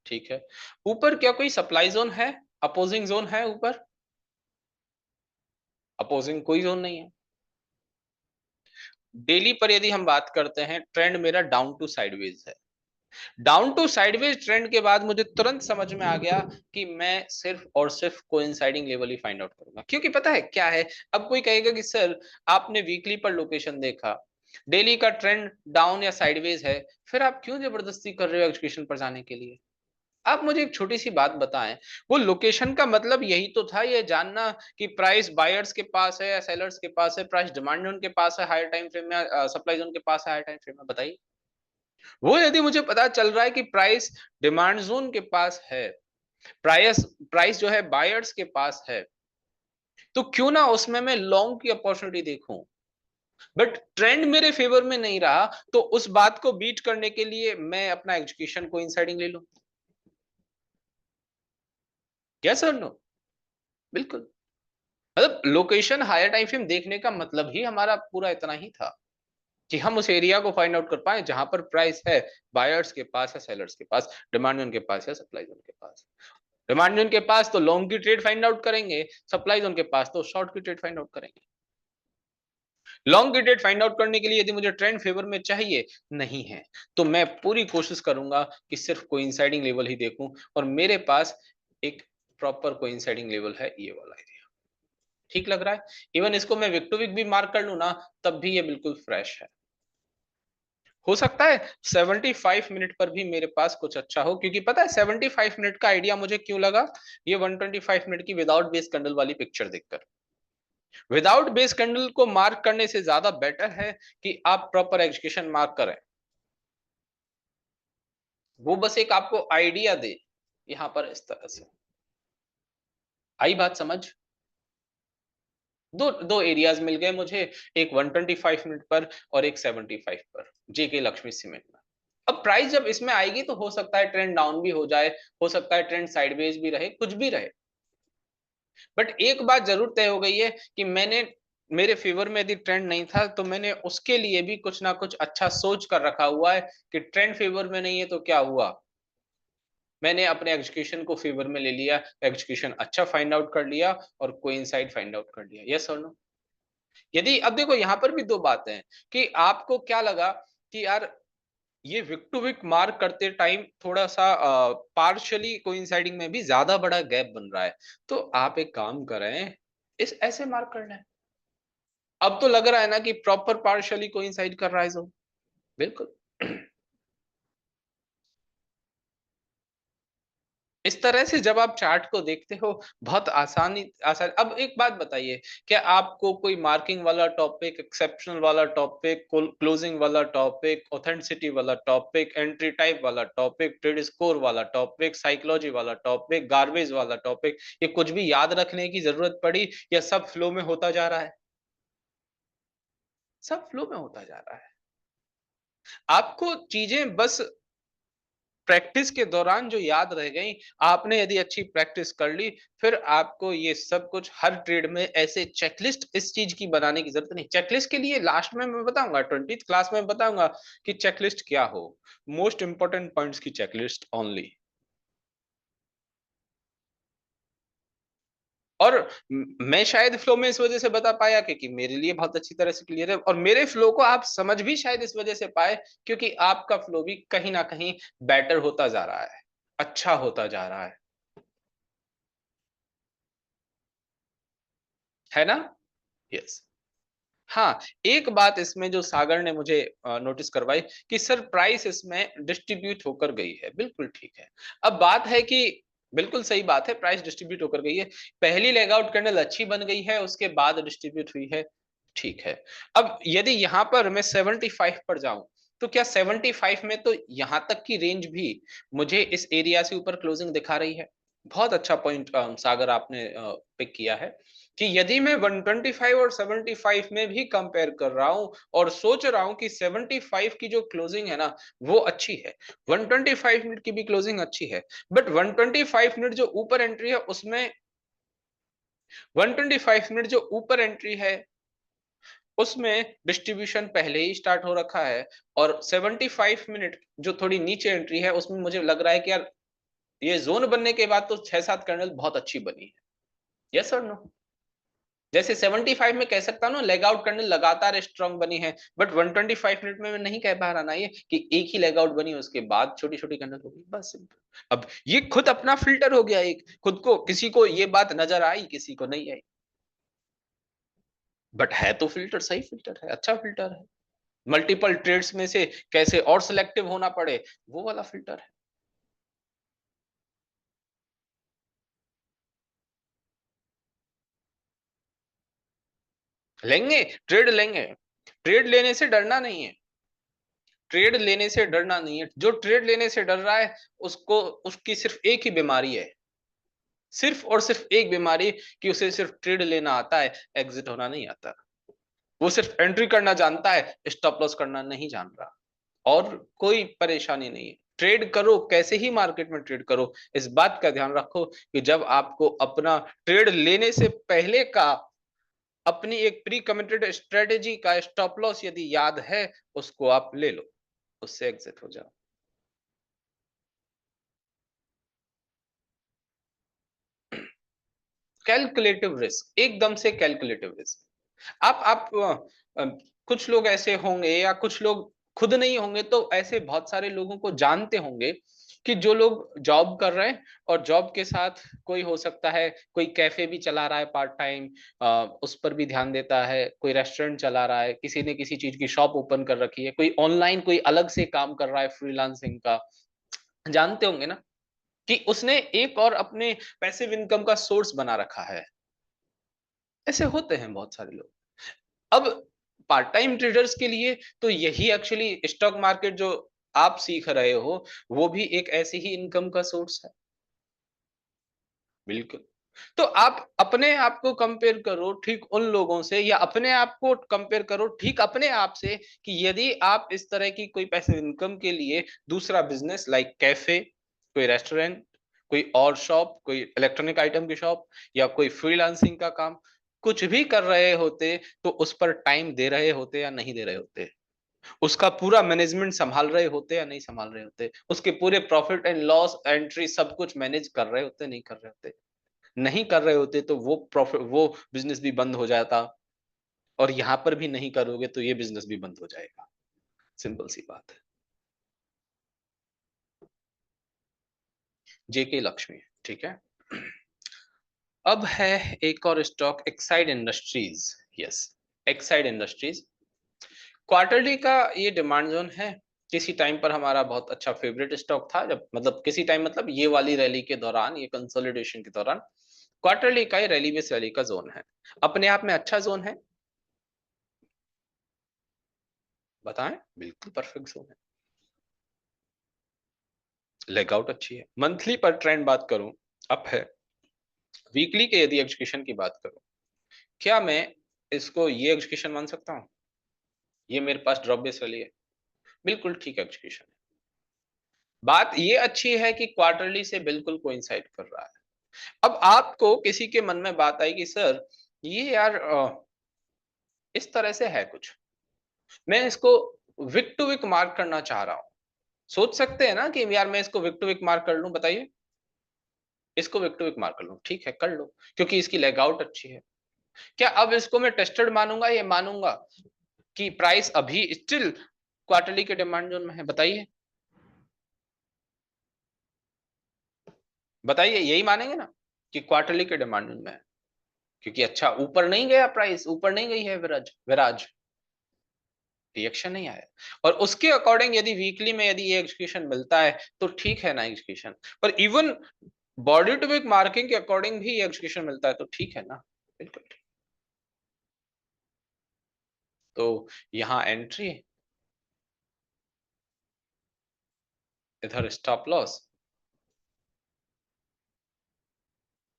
ठीक है। ऊपर क्या कोई सप्लाई जोन है? अपोजिंग जोन है ऊपर? अपोजिंग कोई जोन नहीं है। डेली पर यदि हम बात करते हैं, ट्रेंड मेरा डाउन टू साइडवेज है। डाउन टू साइडवेज ट्रेंड के बाद मुझे तुरंत समझ में आ गया कि मैं सिर्फ और सिर्फ कोइंसाइडिंग लेवल ही फाइंड आउट करूंगा, क्योंकि पता है क्या है, अब कोई कहेगा कि सर आपने वीकली पर लोकेशन देखा, डेली का ट्रेंड डाउन या साइडवेज है, फिर आप क्यों जबरदस्ती कर रहे हो एजुकेशन पर जाने के लिए? आप मुझे एक छोटी सी बात बताएं, वो लोकेशन का मतलब यही तो था, ये जानना कि प्राइस बायर्स के पास है या सेलर्स के पास है, प्राइस डिमांड जोन के पास है हायर टाइम फ्रेम में, सप्लाई जोन के पास है हायर टाइम फ्रेम में, बताइए। वो यदि मुझे पता चल रहा है कि प्राइस डिमांड जोन के पास है, प्राइस प्राइस जो है बायर्स के पास है, तो क्यों ना उसमें मैं लॉन्ग की अपॉर्चुनिटी देखूं। बट ट्रेंड मेरे फेवर में नहीं रहा, तो उस बात को बीट करने के लिए मैं अपना एजुकेशन को इनसाइडिंग ले लूं। यस और नो? बिल्कुल। मतलब लोकेशन हायर टाइम फ्रेम देखने का मतलब ही हमारा पूरा इतना ही था कि हम उस एरिया को फाइंड आउट कर पाए जहां पर प्राइस है बायर्स के पास या सेलर्स के पास, डिमांड जोन के पास या सप्लाई जोन के पास। डिमांड जोन के पास तो लॉन्ग की ट्रेड फाइंड आउट करेंगे, सप्लाई जोन के पास तो शॉर्ट की ट्रेड फाइंड आउट करेंगे। लॉन्ग की ट्रेड फाइंड आउट करने के लिए यदि मुझे ट्रेंड फेवर में चाहिए नहीं है, तो मैं पूरी कोशिश करूंगा कि सिर्फ कोइंसाइडिंग लेवल ही देखूं, और मेरे पास एक प्रॉपर कोइंसाइडिंग लेवल है ये वाला एरिया। ठीक लग रहा है? इवन इसको मैं विक टू विक भी मार्क कर लूं ना, तब भी ये बिल्कुल फ्रेश है। हो सकता है 75 मिनट पर भी मेरे पास कुछ अच्छा हो, क्योंकि पता है 75 मिनट का आइडिया मुझे क्यों लगा, ये 125 मिनट की विदाउट बेस कैंडल वाली पिक्चर देखकर। विदाउट बेस कैंडल को मार्क करने से ज्यादा बेटर है कि आप प्रॉपर एग्जीक्यूशन मार्क करें। वो बस एक आपको आइडिया दे यहां पर इस तरह से। आई बात समझ? दो दो एरियाज मिल गए मुझे, एक 125 मिनट पर और एक 75 पर, जेके लक्ष्मी सीमेंट में। अब प्राइस जब इसमें आएगी तो हो सकता है ट्रेंड डाउन भी हो जाए, हो सकता है ट्रेंड साइडवेज भी रहे, कुछ भी रहे। बट एक बात जरूर तय हो गई है कि मैंने, मेरे फेवर में यदि ट्रेंड नहीं था तो मैंने उसके लिए भी कुछ ना कुछ अच्छा सोच कर रखा हुआ है कि ट्रेंड फेवर में नहीं है तो क्या हुआ, मैंने अपने एग्जीक्यूशन को फेवर में ले लिया, एग्जीक्यूशन अच्छा फाइंड आउट कर लिया और कोइंसाइड फाइंड आउट कर लिया। यस और नो? यदि अब देखो यहां पर भी दो बातें हैं कि आपको क्या लगा कि यार ये विक टू विक मार्क करते टाइम थोड़ा सा पार्शियली कोइंसाइडिंग में भी ज्यादा बड़ा गैप बन रहा है, तो आप एक काम करें, इस ऐसे मार्क करना है। अब तो लग रहा है ना कि प्रॉपर पार्शियली कोइंसाइड कर रहा है जो, बिल्कुल। इस तरह से जब आप चार्ट को देखते हो बहुत आसान। अब एक बात बताइए, क्या आपको कोई मार्किंग वाला टॉपिक, एक्सेप्शनल वाला टॉपिक, क्लोजिंग वाला टॉपिक, ऑथेंटिसिटी वाला टॉपिक, एंट्री टाइप वाला टॉपिक, ट्रेड स्कोर वाला टॉपिक, साइकोलॉजी वाला टॉपिक, गार्बेज वाला टॉपिक, ये कुछ भी याद रखने की जरूरत पड़ी या सब फ्लो में होता जा रहा है? सब फ्लो में होता जा रहा है। आपको चीजें बस प्रैक्टिस के दौरान जो याद रह गई, आपने यदि अच्छी प्रैक्टिस कर ली, फिर आपको ये सब कुछ हर ट्रेड में ऐसे चेकलिस्ट इस चीज की बनाने की जरूरत नहीं। चेकलिस्ट के लिए लास्ट में मैं बताऊंगा, 20th क्लास में बताऊंगा कि चेकलिस्ट क्या हो, मोस्ट इंपॉर्टेंट पॉइंट्स की चेकलिस्ट ओनली। और मैं शायद फ्लो में इस वजह से बता पाया क्योंकि मेरे लिए बहुत अच्छी तरह से क्लियर है, और मेरे फ्लो को आप समझ भी शायद इस वजह से पाए क्योंकि आपका फ्लो भी कहीं ना कहीं बेटर होता जा रहा है, अच्छा होता जा रहा है ना? यस। हाँ, एक बात इसमें जो सागर ने मुझे नोटिस करवाई कि सर प्राइस इसमें डिस्ट्रीब्यूट होकर गई है, बिल्कुल ठीक है। अब बात है कि बिल्कुल सही बात है, प्राइस डिस्ट्रीब्यूट होकर गई है। पहली लेग आउट कैंडल अच्छी बन गई है, उसके बाद डिस्ट्रीब्यूट हुई है, ठीक है। अब यदि यहां पर मैं 75 पर जाऊं, तो क्या 75 में तो यहां तक की रेंज भी मुझे इस एरिया से ऊपर क्लोजिंग दिखा रही है? बहुत अच्छा पॉइंट सागर आपने पिक किया है कि यदि मैं 125 और 75 में भी कंपेयर कर रहा हूं और सोच रहा हूं कि 75 की जो क्लोजिंग है ना वो अच्छी है, 125 मिनट की भी क्लोजिंग अच्छी है, बट 125 मिनट जो ऊपर एंट्री है उसमें, 125 मिनट जो ऊपर एंट्री है उसमें डिस्ट्रीब्यूशन पहले ही स्टार्ट हो रखा है, और 75 मिनट जो थोड़ी नीचे एंट्री है उसमें मुझे लग रहा है कि यार ये जोन बनने के बाद तो 6-7 कैंडल बहुत अच्छी बनी है। यस और नो? जैसे 75 में कह सकता हूँ ना लेग आउट कैंडल लगातार स्ट्रांग बनी है, बट 125 मिनट में मैं नहीं कह पा रहा ना ये कि एक ही लेग आउट बनी उसके बाद छोटी छोटी कैंडल हो गई, बस सिंपल। अब ये खुद अपना फिल्टर हो गया, एक खुद को, किसी को ये बात नजर आई किसी को नहीं आई, बट है तो फिल्टर, सही फिल्टर है, अच्छा फिल्टर है। मल्टीपल ट्रेड्स में से कैसे और सिलेक्टिव होना पड़े, वो वाला फिल्टर है। लेंगे, ट्रेड लेंगे, ट्रेड लेने से डरना नहीं है, ट्रेड लेने से डरना नहीं है। जो ट्रेड लेने से डर रहा है उसको, उसकी सिर्फ एक ही बीमारी है, सिर्फ और सिर्फ एक बीमारी, कि उसे सिर्फ ट्रेड लेना आता है, एग्जिट होना नहीं आता। वो सिर्फ एंट्री करना जानता है, स्टॉप लॉस करना नहीं जान रहा, और कोई परेशानी नहीं है। ट्रेड करो, कैसे ही मार्केट में ट्रेड करो, इस बात का ध्यान रखो कि जब आपको अपना ट्रेड लेने से पहले का अपनी एक प्री कमिटेड स्ट्रेटेजी का स्टॉप लॉस यदि याद है, उसको आप ले लो, उससे एग्जिट हो जाओ। कैलकुलेटिव रिस्क, एकदम से कैलकुलेटिव रिस्क। आप कुछ लोग ऐसे होंगे या कुछ लोग खुद नहीं होंगे तो ऐसे बहुत सारे लोगों को जानते होंगे कि जो लोग जॉब कर रहे हैं और जॉब के साथ कोई हो सकता है कोई कैफे भी चला रहा है पार्ट टाइम, उस पर भी ध्यान देता है, कोई रेस्टोरेंट चला रहा है, किसी ने किसी चीज की शॉप ओपन कर रखी है, कोई ऑनलाइन कोई अलग से काम कर रहा है फ्रीलांसिंग का, जानते होंगे ना कि उसने एक और अपने पैसिव इनकम का सोर्स बना रखा है। ऐसे होते हैं बहुत सारे लोग। अब पार्ट टाइम ट्रेडर्स के लिए तो यही एक्चुअली स्टॉक मार्केट जो आप सीख रहे हो वो भी एक ऐसी ही इनकम का सोर्स है। बिल्कुल। तो आप अपने आप को कंपेयर करो ठीक उन लोगों से या अपने आप को कंपेयर करो ठीक अपने आप से कि यदि आप इस तरह की कोई पैसिव इनकम के लिए दूसरा बिजनेस लाइक कैफे, कोई रेस्टोरेंट, कोई और शॉप, कोई इलेक्ट्रॉनिक आइटम की शॉप या कोई फ्रीलांसिंग का काम कुछ भी कर रहे होते तो उस पर टाइम दे रहे होते या नहीं दे रहे होते, उसका पूरा मैनेजमेंट संभाल रहे होते या नहीं संभाल रहे होते, उसके पूरे प्रॉफिट एंड लॉस एंट्री सब कुछ मैनेज कर रहे होते नहीं कर रहे होते, नहीं कर रहे होते तो वो प्रॉफिट वो बिजनेस भी बंद हो जाता और यहां पर भी नहीं करोगे तो ये बिजनेस भी बंद हो जाएगा। सिंपल सी बात है। जेके लक्ष्मी, ठीक है। अब है एक और stock Exide industries. Yes, Exide industries quarterly का ये डिमांड जोन है। किसी टाइम पर हमारा बहुत अच्छा फेवरेट स्टॉक था, जब मतलब किसी टाइम मतलब ये वाली रैली के दौरान, ये कंसोलिडेशन के दौरान क्वार्टरली का ये रैली बेस रैली का जोन है, अपने आप में अच्छा जोन है। बताएं, बिल्कुल परफेक्ट जोन है। लेगआउट अच्छी है। मंथली पर ट्रेंड बात करूं, अप है। वीकली के यदि एग्जीक्यूशन की बात करूं, क्या मैं इसको ये एग्जीक्यूशन मान सकता हूं? ये मेरे पास ड्रॉप बेस वाली है, बिल्कुल ठीक एग्जीक्यूशन है। बात ये अच्छी है कि क्वार्टरली से बिल्कुल कोइंसाइड कर रहा है। अब आपको किसी के मन में बात आई कि सर ये यार इस तरह से है कुछ, मैं इसको विक टू विक मार्क करना चाह रहा हूं। सोच सकते हैं ना कि यार मैं इसको विक टू विक मार्क कर लूं, बताइए। इसको विक टू विक मार्क कर लूं, ठीक है कर लो, क्योंकि इसकी लेगआउट अच्छी है। क्या अब इसको मैं टेस्टेड मानूंगा या मानूंगा कि प्राइस अभी स्टिल क्वार्टरली के डिमांड जोन में है? बताइए, बताइए, यही मानेंगे ना कि क्वार्टरली के डिमांड जोन में है, क्योंकि अच्छा ऊपर नहीं गया, प्राइस ऊपर नहीं गई है, विराज विराज रिएक्शन नहीं आया। और उसके अकॉर्डिंग यदि वीकली में यदि ये एग्जीक्यूशन मिलता है तो ठीक है ना एग्जीक्यूशन, पर even body to week marking के अकॉर्डिंग भी ये एग्जीक्यूशन मिलता है तो ठीक है ना, बिल्कुल ठीक। तो यहाँ एंट्री, इधर स्टॉप लॉस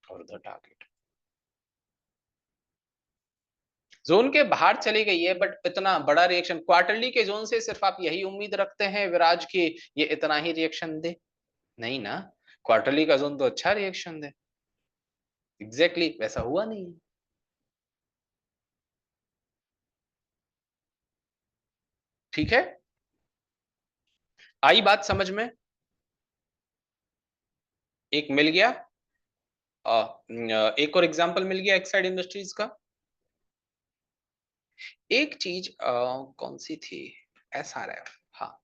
और उधर टारगेट। जोन के बाहर चली गई है बट इतना बड़ा रिएक्शन क्वार्टरली के जोन से, सिर्फ आप यही उम्मीद रखते हैं विराज की ये इतना ही रिएक्शन दे? नहीं ना, क्वार्टरली का जोन तो अच्छा रिएक्शन दे। एग्जैक्टली वैसा हुआ नहीं है। ठीक है, आई बात समझ में? एक मिल गया, एक और एग्जांपल मिल गया एक्साइड इंडस्ट्रीज का। एक चीज कौन सी थी, एसआरएफ, हाँ।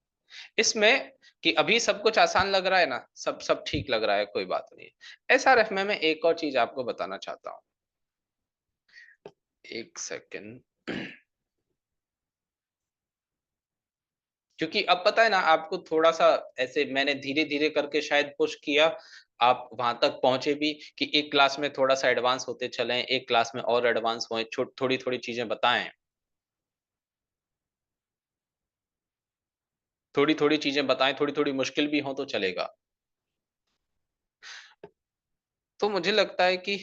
इसमें कि अभी सब कुछ आसान लग रहा है ना, सब सब ठीक लग रहा है, कोई बात नहीं। एसआरएफ में मैं एक और चीज आपको बताना चाहता हूँ, एक सेकेंड। क्योंकि अब पता है ना आपको, थोड़ा सा ऐसे मैंने धीरे धीरे करके शायद पुश किया, आप वहां तक पहुंचे भी कि एक क्लास में थोड़ा सा एडवांस होते चले, एक क्लास में और एडवांस हुए, थोड़ी थोड़ी चीजें बताएं, थोड़ी थोड़ी चीजें बताएं, थोड़ी थोड़ी मुश्किल भी हो तो चलेगा। तो मुझे लगता है कि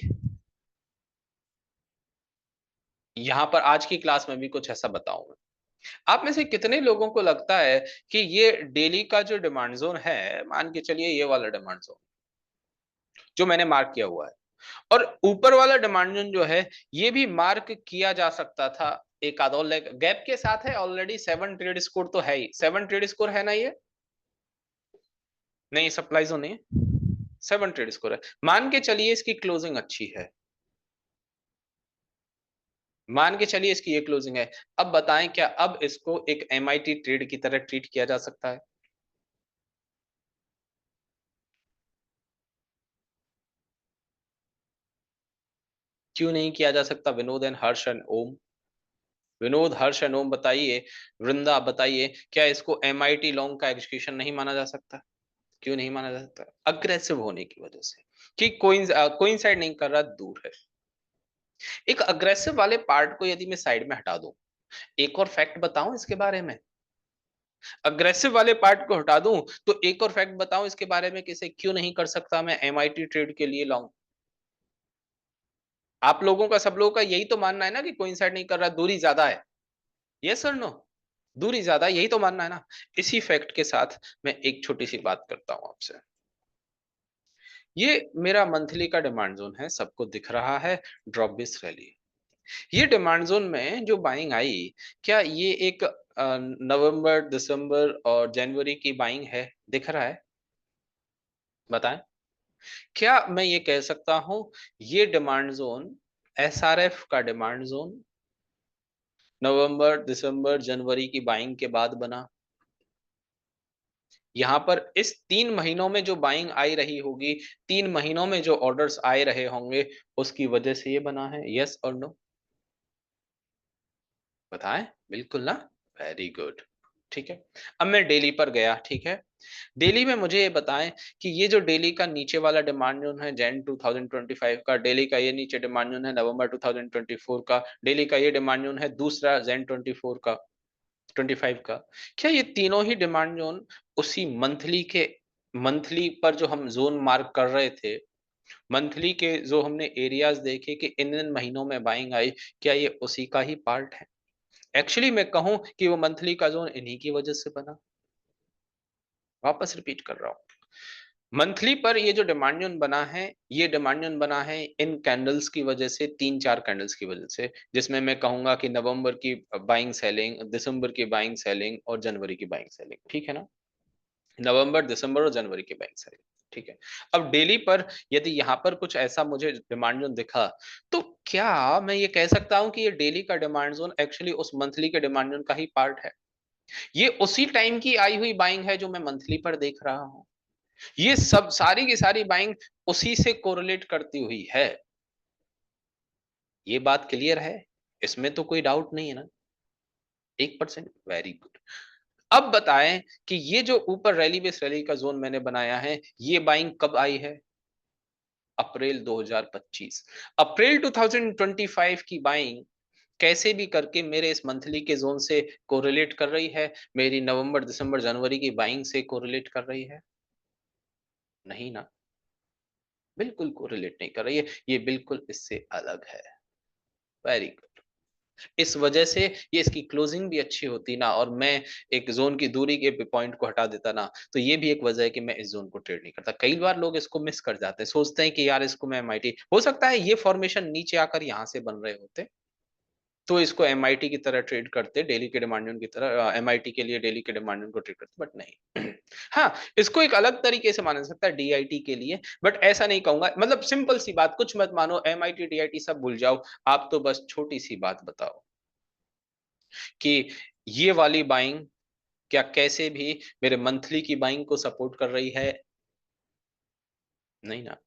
यहाँ पर आज की क्लास में भी कुछ ऐसा बताऊं मैं। आप में से कितने लोगों को लगता है कि ये डेली का जो डिमांड जोन है, मान के चलिए ये वाला डिमांड जोन जो मैंने मार्क किया हुआ है, और ऊपर वाला डिमांड जोन जो है, ये भी मार्क किया जा सकता था एक आध और गैप के साथ है। ऑलरेडी 7 ट्रेड स्कोर तो है ही, 7 ट्रेड स्कोर है ना ये? नहीं, सप्लाई जोन नहीं है, 7 ट्रेड स्कोर है। मान के चलिए इसकी क्लोजिंग अच्छी है, मान के चलिए इसकी ये क्लोजिंग है। अब बताएं क्या अब इसको एक एमआईटी ट्रेड की तरह ट्रीट किया जा सकता है? क्यों नहीं किया जा सकता? Vinod and Harsh and Om, Vinod, Harsh and Om बताइए, वृंदा बताइए, क्या इसको एमआईटी लॉन्ग का एग्जीक्यूशन नहीं माना जा सकता? क्यों नहीं माना जा सकता? अग्रेसिव होने की वजह से, कि कोइंसाइड नहीं कर रहा, दूर है। एक अग्रेसिव वाले पार्ट को यदि मैं साइड में हटा दूं, एक और फैक्ट बताऊं इसके बारे में, अग्रेसिव वाले पार्ट को हटा दूं तो एक और फैक्ट बताऊं इसके बारे में, किसे क्यों नहीं कर सकता मैं एमआईटी ट्रेड के लिए लॉन्ग? आप लोगों का, सब लोगों का यही तो मानना है ना कि कोइंसाइड नहीं कर रहा, दूरी ज्यादा है। यस और नो? दूरी ज्यादा, यही तो मानना है ना। इसी फैक्ट के साथ मैं एक छोटी सी बात करता हूं आपसे। ये मेरा मंथली का डिमांड जोन है, सबको दिख रहा है, ड्रॉप बेस रैली। ये डिमांड जोन में जो बाइंग आई, क्या ये एक नवंबर, दिसंबर और जनवरी की बाइंग है? दिख रहा है? बताएं। क्या मैं ये कह सकता हूं ये डिमांड जोन एसआरएफ का डिमांड जोन नवंबर, दिसंबर, जनवरी की बाइंग के बाद बना? यहां पर इस 3 महीनों में जो बाइंग आई रही होगी, 3 महीनों में जो ऑर्डर्स आए रहे होंगे, उसकी वजह से ये बना है? यस और नो? बताएं। बिल्कुल ना? Very good. ठीक है। अब मैं डेली पर गया, ठीक है। डेली में मुझे ये बताएं कि ये जो डेली का नीचे वाला डिमांड जोन है जैन 2025 का, डेली का ये नीचे डिमांड जोन है नवंबर 2024 का, डेली का ये डिमांड जोन है दूसरा जैन 24 का, 25 का, क्या ये तीनों ही डिमांड जोन उसी मंथली के, मंथली पर जो हम जोन मार्क कर रहे थे, मंथली के जो हमने एरियाज देखे कि इन महीनों में बाइंग आई, क्या ये उसी का ही पार्ट है? एक्चुअली मैं कहूं कि वो मंथली का जोन इन्हीं की वजह से बना। वापस रिपीट कर रहा हूं, मंथली पर ये जो डिमांड जोन बना है, ये डिमांड जोन बना है इन कैंडल्स की वजह से, 3-4 कैंडल्स की वजह से, जिसमें मैं कहूंगा कि नवंबर की बाइंग सेलिंग, दिसंबर की बाइंग सेलिंग और जनवरी की बाइंग सेलिंग, ठीक है ना? नवंबर, दिसंबर और जनवरी की बाइंग सेलिंग, ठीक है। अब डेली पर यदि यहाँ पर कुछ ऐसा मुझे डिमांड जोन दिखा, तो क्या मैं ये कह सकता हूं कि ये डेली का डिमांड जोन एक्चुअली उस मंथली के डिमांड जोन का ही पार्ट है? ये उसी टाइम की आई हुई बाइंग है जो मैं मंथली पर देख रहा हूं, ये सब सारी की सारी बाइंग उसी से कोरिलेट करती हुई है। ये बात क्लियर है? इसमें तो कोई डाउट नहीं है ना? 1%, वेरी गुड। अब बताएं कि ये जो ऊपर रैली बेस रैली का जोन मैंने बनाया है, ये बाइंग कब आई है? अप्रैल 2025। अप्रैल 2025 की बाइंग कैसे भी करके मेरे इस मंथली के जोन से कोरिलेट कर रही है, मेरी नवंबर, दिसंबर, जनवरी की बाइंग से कोरिलेट कर रही है? नहीं ना, बिल्कुल कोरिलेट नहीं कर रही है, ये बिल्कुल इससे अलग है। Very good. इस वजह से ये इसकी क्लोजिंग भी अच्छी होती ना, और मैं एक जोन की दूरी के पॉइंट को हटा देता ना, तो ये भी एक वजह है कि मैं इस जोन को ट्रेड नहीं करता। कई बार लोग इसको मिस कर जाते हैं, सोचते हैं कि यार इसको मैं एमआईटी, हो सकता है ये फॉर्मेशन नीचे आकर यहां से बन रहे होते, तो इसको एमआईटी की तरह ट्रेड करते, डेली के डिमांड की तरह एमआईटी के लिए डेली के डिमांड को ट्रेड करते, बट नहीं। हाँ, इसको एक अलग तरीके से माना जा सकता है डीआईटी के लिए, बट ऐसा नहीं कहूंगा। मतलब सिंपल सी बात, कुछ मत मानो, एमआईटी डीआईटी सब भूल जाओ, आप तो बस छोटी सी बात बताओ कि ये वाली बाइंग क्या कैसे भी मेरे मंथली की बाइंग को सपोर्ट कर रही है? नहीं ना।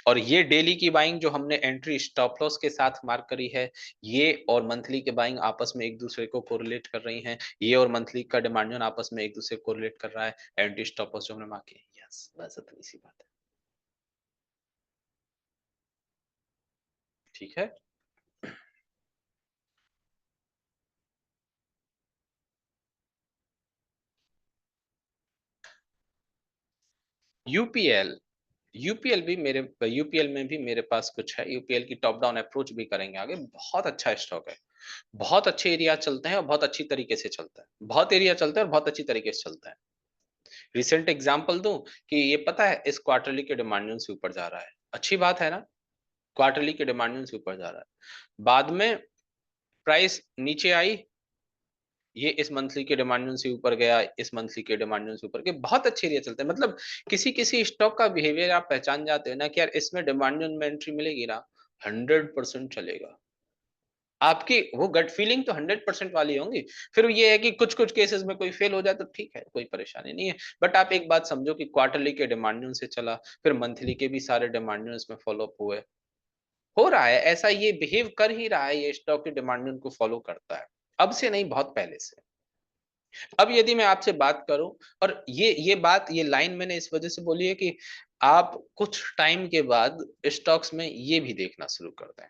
और ये डेली की बाइंग जो हमने एंट्री स्टॉप लॉस के साथ मार्क करी है, ये और मंथली के बाइंग आपस में एक दूसरे को कोरिलेट कर रही हैं, ये और मंथली का डिमांड जोन आपस में एक दूसरे को कोरिलेट कर रहा है, एंट्री स्टॉप लॉस जो हमने मार्क किया। यस, बस इतनी सी बात है। ठीक है। यूपीएल, यूपीएल भी मेरे, यूपीएल में भी मेरे पास कुछ है, यूपीएल की टॉप डाउन अप्रोच भी करेंगे आगे, बहुत अच्छा स्टॉक है। बहुत अच्छे एरिया चलते हैं और बहुत अच्छी तरीके से चलता है, बहुत एरिया चलता है और बहुत अच्छी तरीके से चलता है। रिसेंट एग्जांपल दूं कि ये पता है इस क्वार्टरली के डिमांड से ऊपर जा रहा है, अच्छी बात है ना, क्वार्टरली के डिमांड से ऊपर जा रहा है, बाद में प्राइस नीचे आई, ये इस मंथली के डिमांड से ऊपर गया, इस मंथली के डिमांड से ऊपर गया, बहुत अच्छे एरिया चलते हैं। मतलब किसी किसी स्टॉक का बिहेवियर आप पहचान जाते हो ना कि यार इसमें डिमांड में एंट्री मिलेगी ना, 100% चलेगा। आपकी वो गट फीलिंग तो 100% वाली होंगी। फिर ये है कि कुछ-कुछ केसेस में कोई फेल हो जाए तो ठीक है, कोई परेशानी नहीं है। बट आप एक बात समझो कि क्वार्टरली के डिमांड से चला, फिर मंथली के भी सारे डिमांड में फॉलो अप हुए। हो रहा है ऐसा, ये बिहेव कर ही रहा है, ये स्टॉक की डिमांड को फॉलो करता है। अब से नहीं, बहुत पहले से। अब यदि मैं आपसे बात करूं, और ये बात, ये लाइन मैंने इस वजह से बोली है कि आप कुछ टाइम के बाद स्टॉक्स में ये भी देखना शुरू कर दें।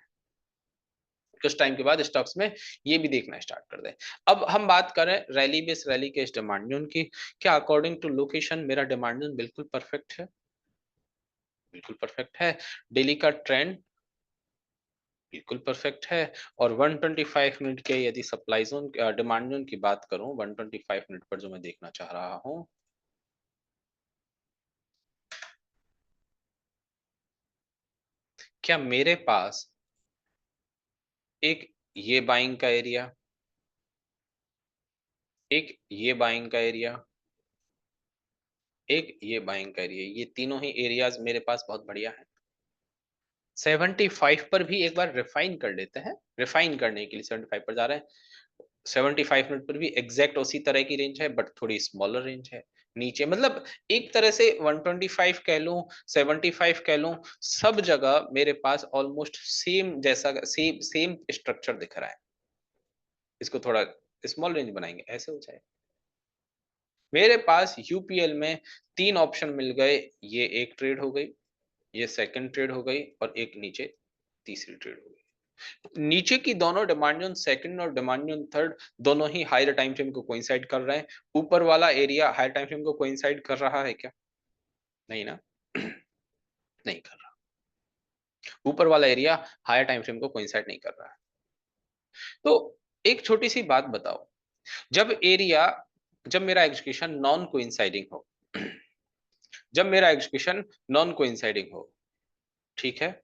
कुछ टाइम के बाद स्टॉक्स में ये भी देखना स्टार्ट कर दें। अब हम बात करें रैली बेस रैली के इस डिमांड जोन की, क्या अकॉर्डिंग टू लोकेशन मेरा डिमांड जोन बिल्कुल परफेक्ट है? बिल्कुल परफेक्ट है। डेली का ट्रेंड बिल्कुल परफेक्ट है। और 125 मिनट के यदि सप्लाई जोन डिमांड जोन की बात करूं, 125 मिनट पर जो मैं देखना चाह रहा हूं, क्या मेरे पास एक ये बाइंग का एरिया, एक ये बाइंग का एरिया, एक ये बाइंग का एरिया, ये तीनों ही एरियाज मेरे पास बहुत बढ़िया है। 75 पर भी एक बार रिफाइन कर लेते हैं, रिफाइन करने के लिए 75 पर जा रहे हैं। 75 मिनट पर भी एग्जैक्ट उसी तरह की रेंज है, बट थोड़ी स्मॉलर रेंज है नीचे। मतलब एक तरह से 125 कह लूं, 75 कह लूं, सब जगह मेरे पास ऑलमोस्ट सेम जैसा सेम सेम स्ट्रक्चर दिख रहा है। इसको थोड़ा स्मॉल रेंज बनाएंगे, ऐसे हो जाए। मेरे पास यूपीएल में तीन ऑप्शन मिल गए, ये एक ट्रेड हो गई, ये सेकंड ट्रेड हो गई, और एक नीचे तीसरी ट्रेड हो गई। नीचे की दोनों डिमांड जोन सेकंड और डिमांड जोन थर्ड दोनों ही हायर टाइम फ्रेम को कोइंसाइड कर रहे हैं। ऊपर वाला एरिया हायर टाइम फ्रेम को कोइंसाइड कर रहा है क्या? नहीं ना। नहीं कर रहा। ऊपर वाला एरिया हायर टाइम फ्रेम को कोइंसाइड नहीं कर रहा है। तो एक छोटी सी बात बताओ, जब एरिया, जब मेरा एग्जीक्यूशन नॉन कोइंसाइडिंग हो, जब मेरा एग्जीक्यूशन नॉन कोइंसाइडिंग हो, ठीक है,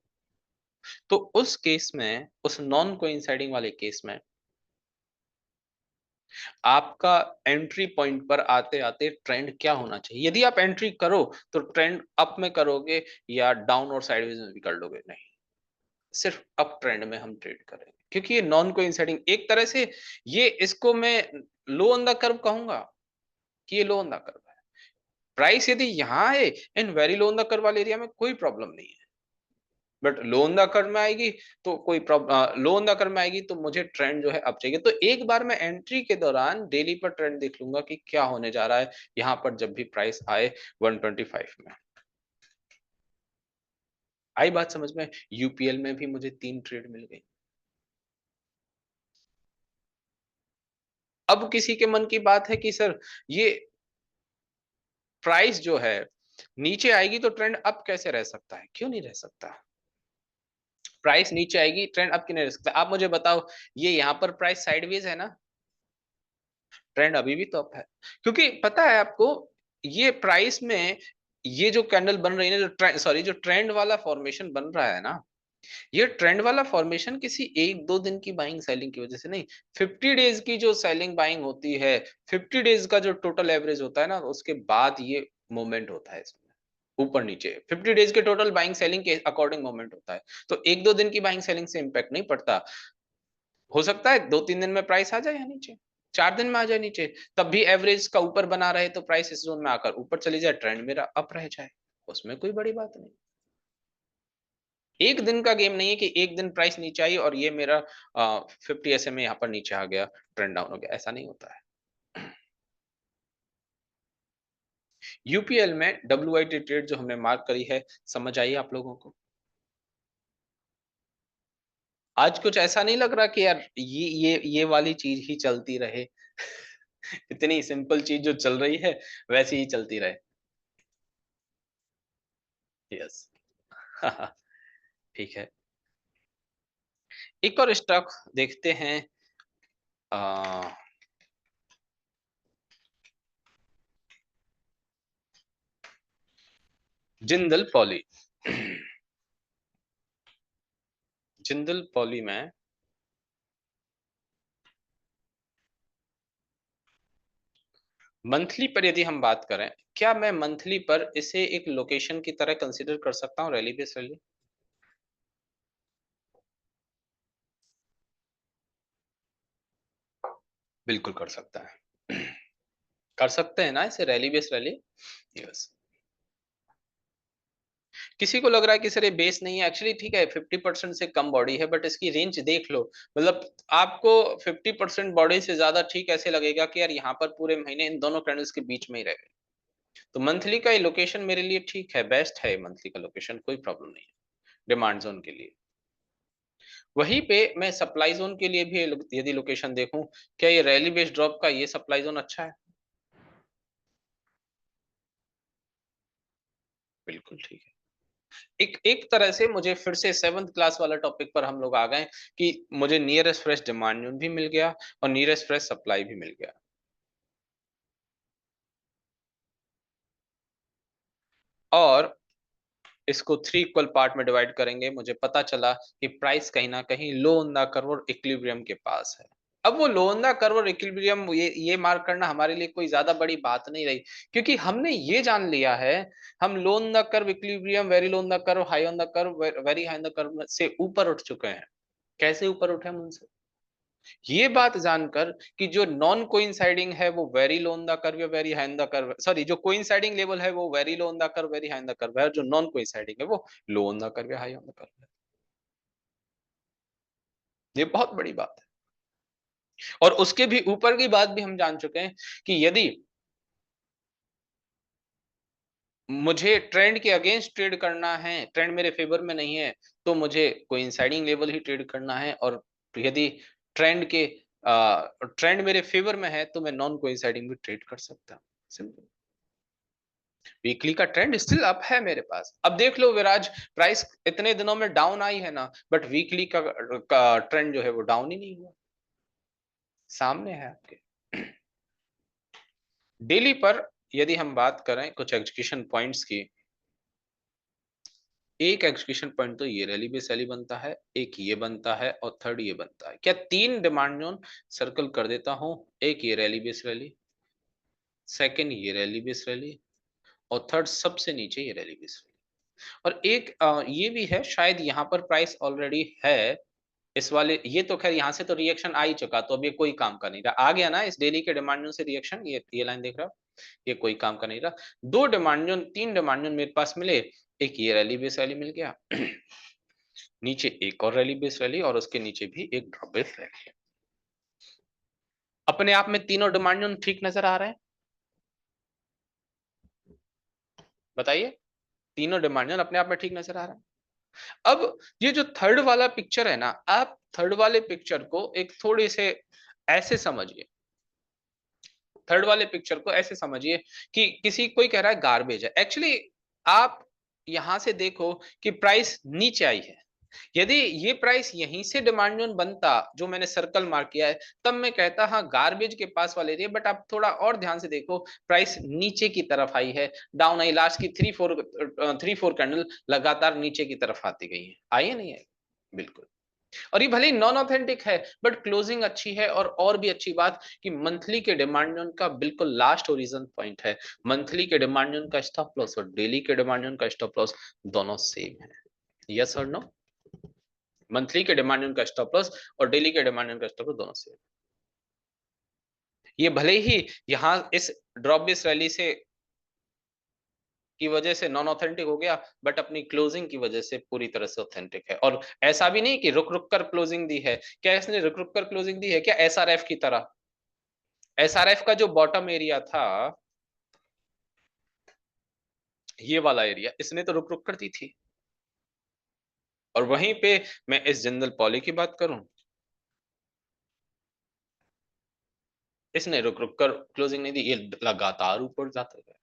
तो उस केस में, उस नॉन कोइंसाइडिंग वाले केस में आपका एंट्री पॉइंट पर आते आते ट्रेंड क्या होना चाहिए? यदि आप एंट्री करो तो ट्रेंड अप में करोगे या डाउन और साइडवेज में भी कर लोगे? नहीं, सिर्फ अप ट्रेंड में हम ट्रेड करेंगे, क्योंकि ये नॉन कोइंसाइडिंग एक तरह से, ये इसको मैं लो ऑन द कर्व कहूंगा कि ये लो ऑन द कर्व है। प्राइस यदि यहाँ है in very low on the curve वाले एरिया में, कोई प्रॉब्लम नहीं है। But low on the curve में आएगी तो कोई problem, low on the curve में आएगी तो मुझे ट्रेंड जो है अब चाहिए। तो एक बार मैं एंट्री के दौरान डेली पर ट्रेंड देख लूंगा कि क्या होने जा रहा है यहाँ पर जब भी प्राइस आए 125 में। आई बात समझ में? यूपीएल में भी मुझे 3 ट्रेड मिल गई। अब किसी के मन की बात है कि सर ये प्राइस जो है नीचे आएगी तो ट्रेंड अप कैसे रह सकता है? क्यों नहीं रह सकता? प्राइस नीचे आएगी, ट्रेंड अप क्यों नहीं रह सकता? आप मुझे बताओ, ये यहाँ पर प्राइस साइडवेज है ना, ट्रेंड अभी भी तो अप है। क्योंकि पता है आपको, ये प्राइस में ये जो कैंडल बन रही है ना, जो ट्रेंड, सॉरी, जो ट्रेंड वाला फॉर्मेशन बन रहा है ना, ये ट्रेंड वाला फॉर्मेशन किसी एक दो दिन की बाइंग सेलिंग की वजह से नहीं, 50 डेज की जो सेलिंग बाइंग होती है, 50 डेज का जो टोटल एवरेज होता है ना, उसके बाद ये मूवमेंट होता है इसमें, ऊपर नीचे 50 डेज के टोटल बाइंग सेलिंग के अकॉर्डिंग मूवमेंट होता है। तो एक दो दिन की बाइंग सेलिंग से इंपैक्ट नहीं पड़ता। हो सकता है 2-3 दिन में प्राइस आ जाए या नीचे, 4 दिन में आ जाए नीचे, तब भी एवरेज का ऊपर बना रहे तो प्राइस इस जोन में आकर ऊपर चली जाए, ट्रेंड मेरा अप रह जाए, उसमें कोई बड़ी बात नहीं। एक दिन का गेम नहीं है कि एक दिन प्राइस नीचे आई और ये मेरा 50 SMA यहाँ पर नीचे आ गया, ट्रेंड डाउन हो गया, ऐसा नहीं होता है। यूपीएल में WIT ट्रेड जो हमने मार्क करी है, समझ आई आप लोगों को? आज कुछ ऐसा नहीं लग रहा कि यार ये वाली चीज ही चलती रहे। इतनी सिंपल चीज जो चल रही है वैसी ही चलती रहे। यस। ठीक है। एक और स्टॉक देखते हैं आ, जिंदल पॉली। जिंदल पॉली में मंथली पर यदि हम बात करें, क्या मैं मंथली पर इसे एक लोकेशन की तरह कंसीडर कर सकता हूँ, रैली बेस रैली? बिल्कुल कर सकता है। कर सकते हैं ना इसे रैली बेस रैली। यस। किसी को लग रहा है कि सर ये बेस नहीं है, एक्चुअली ठीक है 50% से कम बॉडी है, बट इसकी रेंज देख लो। मतलब आपको 50% बॉडी से ज्यादा ठीक ऐसे लगेगा कि यार यहाँ पर पूरे महीने इन दोनों कैंडल्स के बीच में ही रह गए। तो मंथली का ये लोकेशन मेरे लिए ठीक है, बेस्ट है मंथली का लोकेशन, कोई प्रॉब्लम नहीं है डिमांड जोन के लिए। वहीं पे मैं सप्लाई जोन के लिए भी यदि लोकेशन देखूं, क्या ये रैली बेस्ड ड्रॉप का ये सप्लाई जोन अच्छा है? बिल्कुल ठीक है। एक एक तरह से मुझे फिर से सेवंथ क्लास वाला टॉपिक पर हम लोग आ गए कि मुझे नियरेस्ट फ्रेश डिमांड जोन भी मिल गया और नियरेस्ट फ्रेश सप्लाई भी मिल गया। और इसको 3 इक्वल पार्ट में डिवाइड करेंगे, मुझे पता चला कि प्राइस कहीं ना कहीं लो ऑन द कर्व और इक्विलिब्रियम के पास है। अब वो लो ऑन द कर्व और इक्विलिब्रियम ये मार्क करना हमारे लिए कोई ज्यादा बड़ी बात नहीं रही, क्योंकि हमने ये जान लिया है हम लो on the curve equilibrium, very low on the curve, high on the curve, very high on the curve से ऊपर उठ चुके हैं। कैसे ऊपर उठे हम उनसे? ये बात जानकर कि जो नॉन कोइंसाइडिंग है वो very low on the curve या very high on the curve, sorry जो कोइंसाइडिंग लेवल है वो very low on the curve, very high on the curve है, और जो नॉन कोइंसाइडिंग है वो लो ऑन द कर्व या हाई ऑन द कर्व है। ये बहुत बड़ी बात है। और उसके भी ऊपर की बात भी हम जान चुके हैं कि यदि मुझे ट्रेंड के अगेंस्ट ट्रेड करना है, ट्रेंड मेरे फेवर में नहीं है, तो मुझे कोइंसाइडिंग लेवल ही ट्रेड करना है, और यदि ट्रेंड के ट्रेंड मेरे फेवर में है तो मैं नॉन कोइंसाइडिंग भी ट्रेड कर सकता हूँ। सिंपल। वीकली का ट्रेंड स्टिल अप है मेरे पास। अब देख लो विराज, प्राइस इतने दिनों में डाउन आई है ना, बट वीकली का ट्रेंड जो है वो डाउन ही नहीं हुआ, सामने है आपके। डेली पर यदि हम बात करें कुछ एग्जीक्यूशन पॉइंट्स की, एक एग्जीक्यूशन पॉइंट तो ये रैली बेस रैली बनता है, एक ये बनता है, और थर्ड ये बनता है। क्या 3 डिमांड जोन सर्कल कर देता हूं? एक ये रैली बेस रैली, सेकंड ये रैली बेस रैली, और थर्ड सबसे नीचे ये रैली बेस रैली। और एक ये भी है, शायद यहाँ पर प्राइस ऑलरेडी है इस वाले, ये तो खैर यहाँ से तो रिएक्शन आ ही चुका, तो अब ये कोई काम का नहीं रहा, आ गया ना इस डेली के डिमांड जोन से रिएक्शन, ये लाइन देख रहा हो, ये कोई काम का नहीं रहा। 2 डिमांड जोन 3 डिमांड जोन मेरे पास मिले, एक ये रैली बेस रैली मिल गया, नीचे एक और रैली बेस रैली, और उसके नीचे भी एक ड्रॉप बेस रैली। अपने आप में तीनों डिमांड जोन ठीक नजर आ रहे हैं? बताइए। तीनों डिमांड जोन अपने आप में ठीक नजर आ रहा है? अब ये जो थर्ड वाला पिक्चर है ना, आप थर्ड वाले पिक्चर को एक थोड़े से ऐसे समझिए, थर्ड वाले पिक्चर को ऐसे समझिए कि किसी कोई कह रहा है गार्बेज है, एक्चुअली आप यहां से देखो कि प्राइस नीचे आई है। यदि ये प्राइस यहीं से डिमांड जोन बनता जो मैंने सर्कल मार्क किया है, तब मैं कहता हाँ गार्बेज के पास वाले एरिया, बट आप थोड़ा और ध्यान से देखो, प्राइस नीचे की तरफ आई है, डाउन आई, लास्ट की 3-4 कैंडल लगातार नीचे की तरफ आती गई है, आई है नहीं है? बिल्कुल। और ये भले ही नॉन ऑथेंटिक है, बट क्लोजिंग अच्छी है, और भी अच्छी बात कि मंथली के डिमांड जोन का बिल्कुल लास्ट ओरिजिन पॉइंट है। मंथली के डिमांड जोन का स्टॉप लॉस और डेली के डिमांड जोन का स्टॉप लॉस दोनों सेम है। यस और नो? मंथली के डिमांड जोन का स्टॉप लॉस और डेली के डिमांड जोन का स्टॉप लॉस दोनों सेम। ये भले ही यहाँ इस ड्रॉप बेस रैली से की वजह से नॉन ऑथेंटिक हो गया, बट अपनी क्लोजिंग की वजह से पूरी तरह से ऑथेंटिक है। और ऐसा भी नहीं कि रुक रुक कर क्लोजिंग दी है, क्या इसने रुक रुक कर क्लोजिंग दी है क्या एसआरएफ की तरह? एसआरएफ का जो बॉटम एरिया था, ये वाला एरिया, इसने तो रुक रुक कर दी थी। और वहीं पे मैं इस जिंदल पॉली की बात करूं, इसने रुक रुक कर क्लोजिंग नहीं दी, ये लगातार ऊपर जाता गया।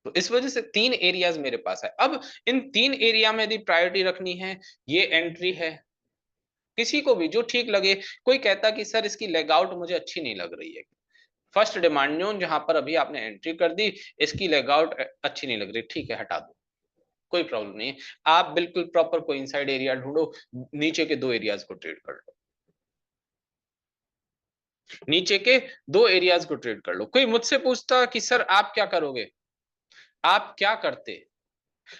तो इस वजह से 3 एरियाज मेरे पास है। अब इन 3 एरिया में यदि प्रायोरिटी रखनी है, ये एंट्री है, किसी को भी जो ठीक लगे। कोई कहता कि सर इसकी लेग आउट मुझे अच्छी नहीं लग रही है, फर्स्ट डिमांड जोन जहां पर अभी आपने एंट्री कर दी, इसकी लेग आउट अच्छी नहीं लग रही, ठीक है हटा दो, कोई प्रॉब्लम नहीं है। आप बिल्कुल प्रॉपर कोई इनसाइड एरिया ढूंढो, नीचे के 2 एरियाज को ट्रेड कर लो, नीचे के 2 एरियाज को ट्रेड कर लो। कोई मुझसे पूछता कि सर आप क्या करोगे, आप क्या करते,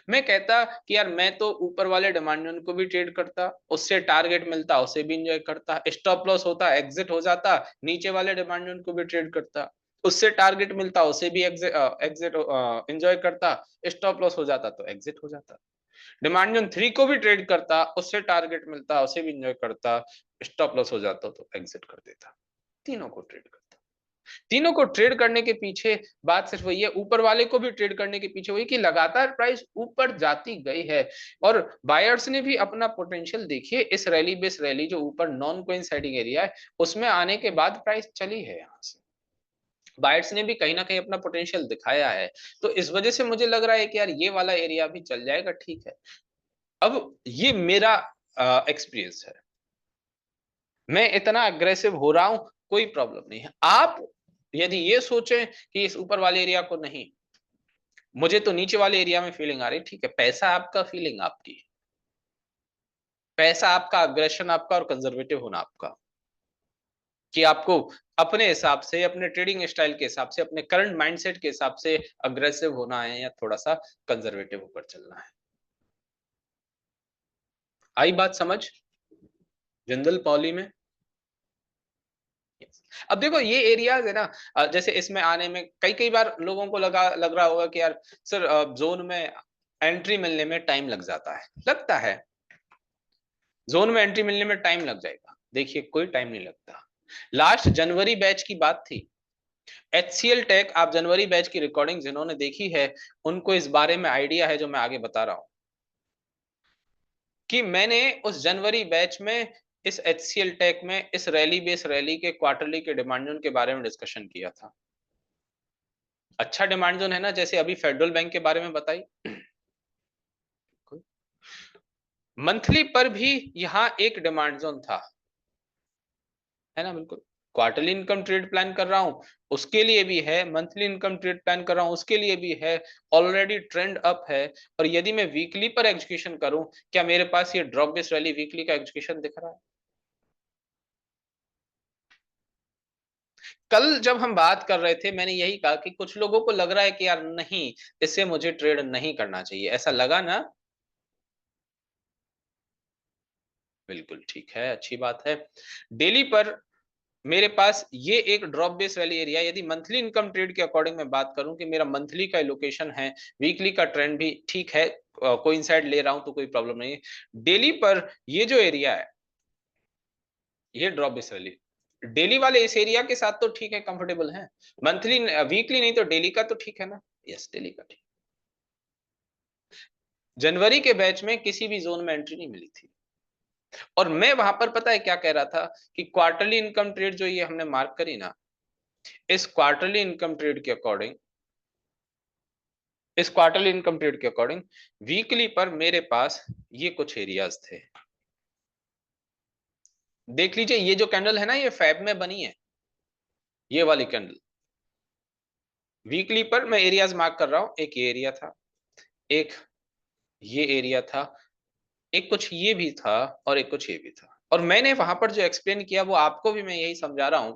मैं कहता कि यार मैं तो ऊपर वाले डिमांड जोन को भी ट्रेड करता, उससे टारगेट मिलता उसे भी एंजॉय करता, स्टॉप लॉस होता एग्जिट हो जाता, नीचे वाले डिमांड जोन को भी ट्रेड करता, उससे टारगेट मिलता उसे भी एग्जिट एंजॉय करता, स्टॉप लॉस हो जाता तो एग्जिट हो जाता। डिमांड जोन 3 को भी ट्रेड करता, उससे टारगेट मिलता उसे भी एंजॉय करता, स्टॉप लॉस हो जाता तो एग्जिट कर देता। तीनों को ट्रेड करता। तीनों को ट्रेड करने के पीछे बात सिर्फ वही है, ऊपर वाले को भी ट्रेड करने के पीछे वही कि लगातार प्राइस ऊपर जाती गई है और बायर्स ने भी अपना पोटेंशियल देखिए, इस रैली बेस रैली जो ऊपर नॉन कोइंसाइडिंग एरिया है उसमें आने के बाद प्राइस चली है यहां से, बायर्स ने भी कहीं ना कहीं अपना पोटेंशियल दिखाया है। तो इस वजह से मुझे लग रहा है कि यार ये वाला एरिया भी चल जाएगा, ठीक है। अब ये मेरा एक्सपीरियंस है, मैं इतना अग्रेसिव हो रहा हूं, कोई प्रॉब्लम नहीं है। आप यदि ये सोचें कि इस ऊपर वाले एरिया को नहीं, मुझे तो नीचे वाले एरिया में फीलिंग आ रही, ठीक है, पैसा आपका, फीलिंग आपकी, पैसा आपका, अग्रेशन आपका और कंजर्वेटिव होना आपका, कि आपको अपने हिसाब से, अपने ट्रेडिंग स्टाइल के हिसाब से, अपने करंट माइंडसेट के हिसाब से अग्रेसिव होना है या थोड़ा सा कंजर्वेटिव होकर चलना है। आई बात समझ जिंदल पॉली में? Yes. अब देखो ये एरियाज है ना, जैसे इसमें आने में कई कई बार लोगों को लग रहा होगा कि यार सर जोन में एंट्री मिलने में टाइम लग जाता है, लगता है जोन में एंट्री मिलने में टाइम लग जाएगा, देखिए कोई टाइम नहीं लगता। लास्ट जनवरी बैच की बात थी, एचसीएल टेक, आप जनवरी बैच की रिकॉर्डिंग जिन्होंने देखी है उनको इस बारे में आइडिया है जो मैं आगे बता रहा हूं, कि मैंने उस जनवरी बैच में इस एचसीएल टेक में इस रैली बेस रैली के क्वार्टरली के डिमांड जोन के बारे में डिस्कशन किया था। अच्छा डिमांड जोन है ना, जैसे अभी फेडरल बैंक के बारे में बताई, मंथली पर भी यहां एक डिमांड जोन था, है ना, बिल्कुल। क्वार्टरली इनकम ट्रेड प्लान कर रहा हूं उसके लिए भी है, मंथली इनकम ट्रेड प्लान कर रहा हूं उसके लिए भी है, ऑलरेडी ट्रेंड अप है। और यदि मैं वीकली पर एग्जीक्यूशन करूं, क्या मेरे पास ये ड्रॉप बेस रैली वीकली का एग्जीक्यूशन दिख रहा है? कल जब हम बात कर रहे थे मैंने यही कहा कि कुछ लोगों को लग रहा है कि यार नहीं, इससे मुझे ट्रेड नहीं करना चाहिए, ऐसा लगा ना? बिल्कुल ठीक है, अच्छी बात है। डेली पर मेरे पास ये एक ड्रॉप बेस रैली एरिया, यदि मंथली इनकम ट्रेड के अकॉर्डिंग मैं बात करूं कि मेरा मंथली का लोकेशन है, वीकली का ट्रेंड भी ठीक है, कोइंसाइड ले रहा हूं तो कोई प्रॉब्लम नहीं है। डेली पर ये जो एरिया है, ये ड्रॉप बेस रैली, डेली वाले इस एरिया के साथ तो ठीक है, कंफर्टेबल है। मंथली वीकली नहीं तो डेली का तो ठीक है ना? यस, डेली का ठीक। जनवरी के बैच में किसी भी जोन में एंट्री नहीं मिली थी, और मैं वहां पर पता है क्या कह रहा था कि क्वार्टरली इनकम ट्रेड जो ये हमने मार्क करी ना, इस क्वार्टरली इनकम ट्रेड के अकॉर्डिंग, इस क्वार्टरली इनकम ट्रेड के अकॉर्डिंग वीकली पर मेरे पास ये कुछ एरियाज थे। देख लीजिए, ये जो कैंडल है ना, ये फैब में बनी है, ये वाली कैंडल। वीकली पर मैं एरियाज मार्क कर रहा हूं, एक ये एरिया था, एक ये एरिया था, एक कुछ ये भी था, और एक कुछ ये भी था। और मैंने वहां पर जो एक्सप्लेन किया वो आपको भी मैं यही समझा रहा हूं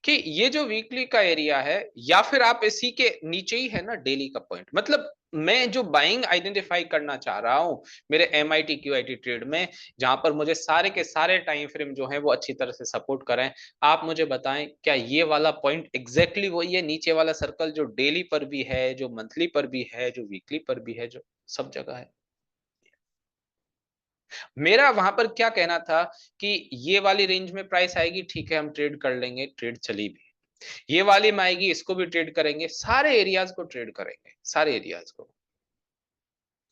कि ये जो वीकली का एरिया है, या फिर आप इसी के नीचे ही है ना डेली का पॉइंट, मतलब मैं जो बाइंग आइडेंटिफाई करना चाह रहा हूं मेरे एमआईटी क्यूआईटी ट्रेड में, जहां पर मुझे सारे के सारे टाइम फ्रेम जो है वो अच्छी तरह से सपोर्ट करें, आप मुझे बताएं क्या ये वाला पॉइंट एग्जैक्टली वही है, नीचे वाला सर्कल जो डेली पर भी है, जो मंथली पर भी है, जो वीकली पर भी है, जो सब जगह है? मेरा वहां पर क्या कहना था कि ये वाली रेंज में प्राइस आएगी, ठीक है, हम ट्रेड कर लेंगे, ट्रेड चली भी, ये वाली में आएगी, इसको भी ट्रेड करेंगे, सारे एरियाज को ट्रेड करेंगे, सारे एरियाज को।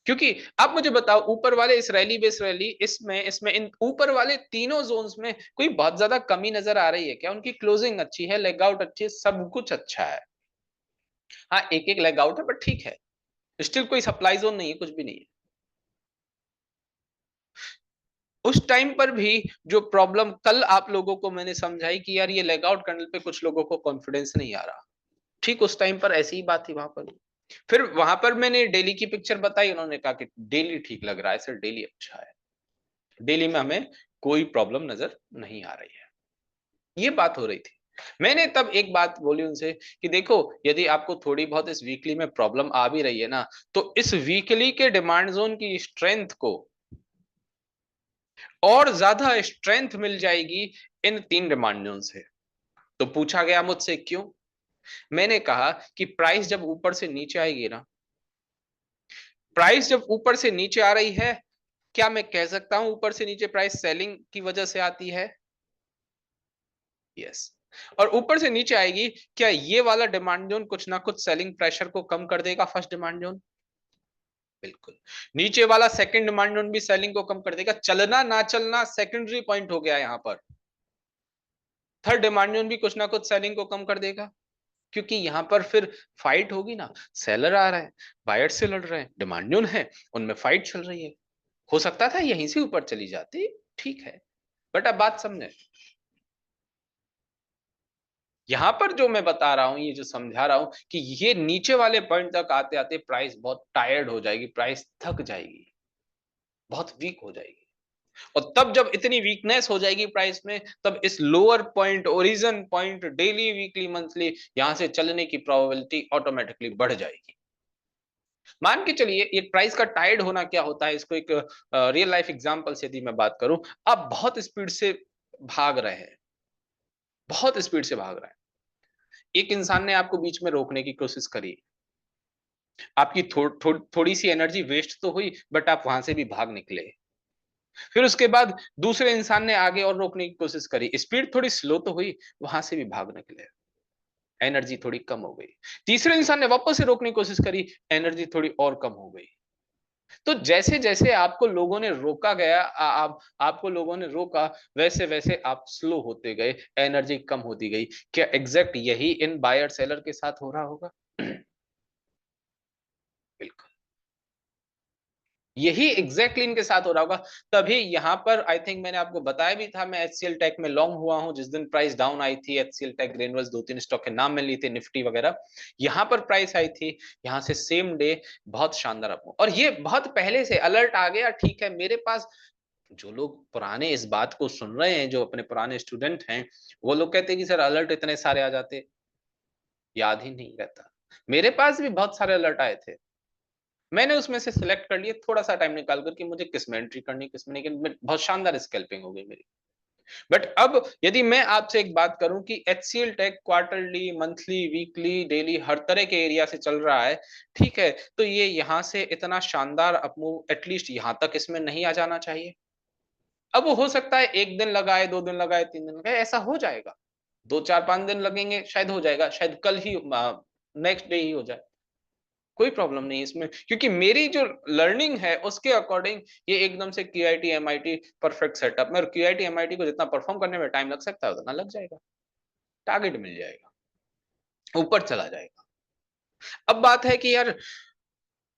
क्योंकि आप मुझे बताओ, ऊपर वाले इस रैली बेस रैली, इसमें इसमें इन ऊपर वाले तीनों जोन्स में कोई बहुत ज्यादा कमी नजर आ रही है क्या? उनकी क्लोजिंग अच्छी है, लेग आउट अच्छी है, सब कुछ अच्छा है। हाँ, एक एक लेग आउट है बट ठीक है, स्टिल कोई सप्लाई जोन नहीं है, कुछ भी नहीं है। उस टाइम पर भी जो प्रॉब्लम कल आप लोगों को मैंने समझाई कि यार ये लेगआउट कैंडल पे कुछ लोगों को कॉन्फिडेंस नहीं आ रहा, ठीक उस टाइम पर ऐसी ही बात थी वहां पर। फिर वहां पर मैंने डेली की पिक्चर बताई, उन्होंने कहा कि डेली ठीक लग रहा है सर, डेली अच्छा है, डेली में हमें कोई प्रॉब्लम नजर नहीं आ रही है, ये बात हो रही थी। मैंने तब एक बात बोली उनसे कि देखो, यदि आपको थोड़ी बहुत इस वीकली में प्रॉब्लम आ भी रही है ना, तो इस वीकली के डिमांड जोन की स्ट्रेंथ को और ज्यादा स्ट्रेंथ मिल जाएगी इन 3 डिमांड जोन से। तो पूछा गया मुझसे क्यों? मैंने कहा कि प्राइस जब ऊपर से नीचे आएगी ना, प्राइस जब ऊपर से नीचे आ रही है, क्या मैं कह सकता हूं ऊपर से नीचे प्राइस सेलिंग की वजह से आती है? यस। और ऊपर से नीचे आएगी, क्या ये वाला डिमांड जोन कुछ ना कुछ सेलिंग प्रेशर को कम कर देगा? फर्स्ट डिमांड जोन, बिल्कुल। नीचे वाला सेकंड डिमांड जोन भी सेलिंग को कम कर देगा, चलना ना चलना सेकेंडरी पॉइंट हो गया यहां पर। थर्ड डिमांड जोन भी कुछ ना कुछ सेलिंग को कम कर देगा, क्योंकि यहां पर फिर फाइट होगी ना, सेलर आ रहा है, बायर से लड़ रहे हैं, डिमांड जोन है, उनमें फाइट चल रही है। हो सकता था यहीं से ऊपर चली जाती, ठीक है, बट अब बात समझे, यहां पर जो मैं बता रहा हूं, ये जो समझा रहा हूं कि ये नीचे वाले पॉइंट तक आते आते प्राइस बहुत टायर्ड हो जाएगी, प्राइस थक जाएगी, बहुत वीक हो जाएगी। और तब जब इतनी वीकनेस हो जाएगी प्राइस में, तब इस lower point, origin point, daily, weekly, monthly, यहां से चलने की प्रोबेबिलिटी ऑटोमेटिकली बढ़ जाएगी। मान के चलिए ये प्राइस का टाइड होना क्या होता है, इसको एक रियल लाइफ एग्जांपल से यदि मैं बात करूं, आप बहुत स्पीड से भाग रहे हैं, बहुत स्पीड से भाग रहे हैं, एक इंसान ने आपको बीच में रोकने की कोशिश करी, आपकी थोड़ी सी एनर्जी वेस्ट तो हुई, बट आप वहां से भी भाग निकले। फिर उसके बाद दूसरे इंसान ने आगे और रोकने की कोशिश करी, स्पीड थोड़ी स्लो तो हुई, वहां से भी भाग निकले, एनर्जी थोड़ी कम हो गई। तीसरे इंसान ने वापस से रोकने की कोशिश करी, एनर्जी थोड़ी और कम हो गई। तो जैसे जैसे आपको लोगों ने रोका गया, आपको लोगों ने रोका, वैसे वैसे आप स्लो होते गए, एनर्जी कम होती गई। क्या एग्जैक्ट यही इन बायर सेलर के साथ हो रहा होगा? बिल्कुल यही एग्जैक्टली इनके साथ हो रहा होगा। तभी यहां पर आई थिंक मैंने आपको बताया भी था, मैं एचसीएल टेक में लॉन्ग हुआ हूं, जिस दिन प्राइस डाउन आई थी, एचसीएल टेक, ग्रेनुअल्स, 2-3 स्टॉक के नाम में लिए थे, निफ्टी वगैरह, यहां पर प्राइस आई थी, यहां से सेम डे बहुत शानदार अप, और ये बहुत पहले से अलर्ट आ गया। ठीक है, मेरे पास जो लोग पुराने इस बात को सुन रहे हैं, जो अपने पुराने स्टूडेंट हैं, वो लोग कहते हैं कि सर अलर्ट इतने सारे आ जाते, याद ही नहीं रहता। मेरे पास भी बहुत सारे अलर्ट आए थे, मैंने उसमें से सिलेक्ट कर लिए थोड़ा सा टाइम निकाल कर कि मुझे किस में एंट्री करनी, किस में नहीं करनी, बहुत शानदार स्कैल्पिंग हो गई मेरी। बट अब यदि मैं आपसे एक बात करूं कि HCL tech quarterly, monthly, weekly, daily हर तरह के एरिया से चल रहा है, ठीक है, तो ये यहां से इतना शानदार अपमूव एटलीस्ट यहां तक इसमें नहीं आ जाना चाहिए। अब वो हो सकता है 1 दिन लगाए, 2 दिन लगाए, 3 दिन लगाए, ऐसा हो जाएगा, 2, 4, 5 दिन लगेंगे, शायद हो जाएगा, शायद कल ही, नेक्स्ट डे ही हो जाए, कोई प्रॉब्लम नहीं है इसमें, क्योंकि मेरी जो लर्निंग है उसके अकॉर्डिंग ये एकदम से क्यूआईटी एमआईटी परफेक्ट सेटअप में, और क्यूआईटी एमआईटी को जितना परफॉर्म करने में टाइम लग सकता है उतना लग जाएगा, टारगेट मिल जाएगा, ऊपर चला जाएगा। अब बात है कि यार